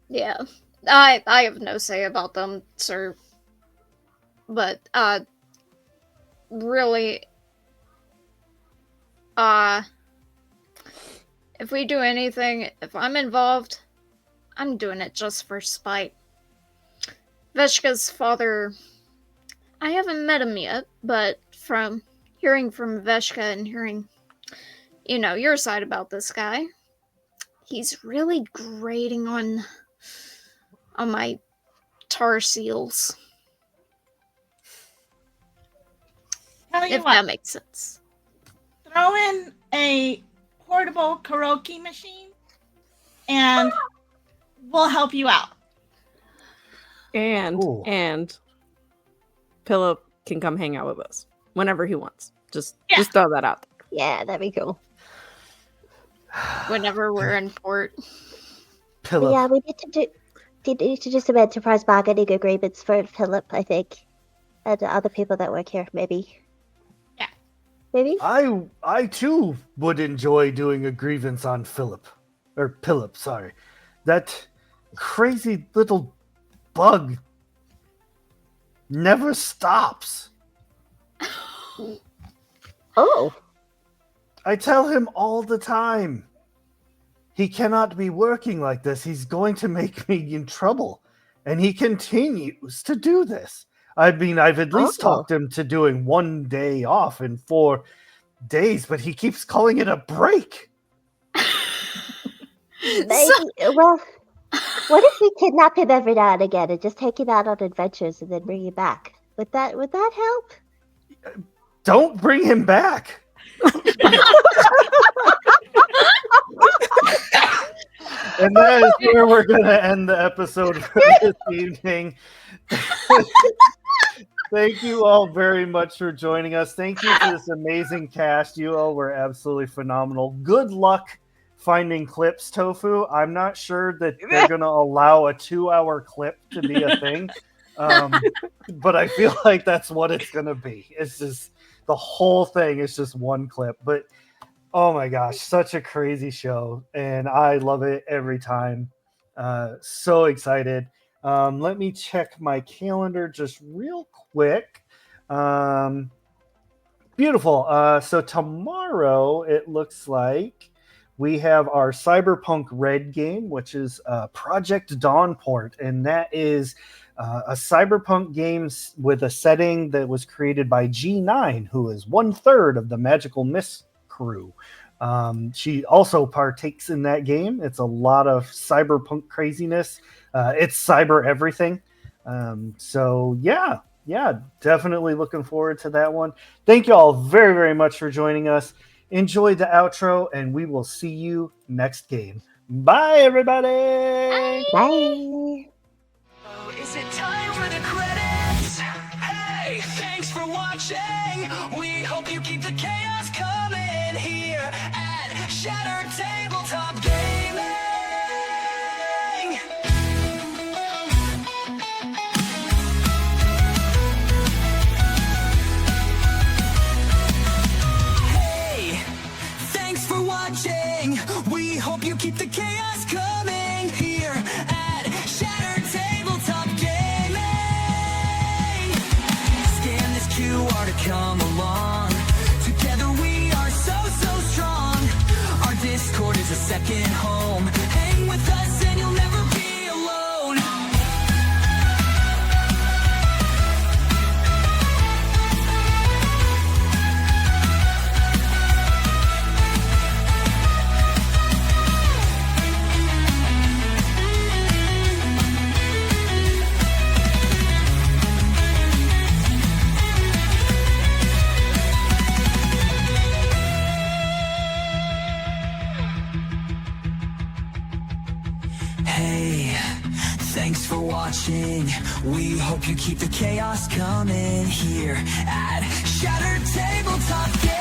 Yeah. I have no say about them, sir. But really if we do anything, if I'm involved, I'm doing it just for spite. Veshka's father, I haven't met him yet, but from hearing from Veshka and hearing, your side about this guy, he's really grating on my tar seals. Tell you If what, that makes sense. throw in a portable karaoke machine, and we'll help you out. Ooh. And Philip can come hang out with us whenever he wants. Just throw that out there. yeah, that'd be cool. Whenever we're in port. Pillow. Yeah, we need to do some enterprise bargaining agreements for Philip, I think, and the other people that work here, maybe. Yeah. Maybe. I too would enjoy doing a grievance on Philip. Sorry. That crazy little bug never stops. Oh. I tell him all the time. He cannot be working like this. He's going to make me in trouble. And he continues to do this. I mean, I've at least talked him to doing 1 day off in 4 days, but he keeps calling it a break. Maybe. Well, what if we kidnap him every now and again and just take him out on adventures and then bring him back? Would that help? Don't bring him back. And that is where we're going to end the episode for this evening. Thank you all very much for joining us. Thank you for this amazing cast. You all were absolutely phenomenal. Good luck finding clips, Tofu. I'm not sure that they're going to allow a 2-hour clip to be a thing. But I feel like that's what it's going to be. It's just the whole thing is just one clip. But oh my gosh, such a crazy show. And I love it every time. So excited. Let me check my calendar just real quick. Beautiful. So tomorrow it looks like we have our Cyberpunk Red game, which is Project Dawnport, and that is a cyberpunk game with a setting that was created by G9, who is 1/3 of the Magical Mist crew. She also partakes in that game. It's a lot of cyberpunk craziness. It's cyber everything. So yeah, definitely looking forward to that one. Thank you all very, very much for joining us. enjoy the outro, and we will see you next game. Bye, everybody. Bye. Is it time for the credits? Hey, thanks for watching. We hope you keep the chaos coming here at Shattered Tabletop Gaming. Hey, thanks for watching. We hope you keep the chaos coming here at Shattered Tabletop Gaming. Scan this QR to come along. Together we are so strong. Our Discord is a second home. Hang with us and you'll never be alone. Hey, thanks for watching. We hope you keep the chaos coming here at Shattered Tabletop Gaming.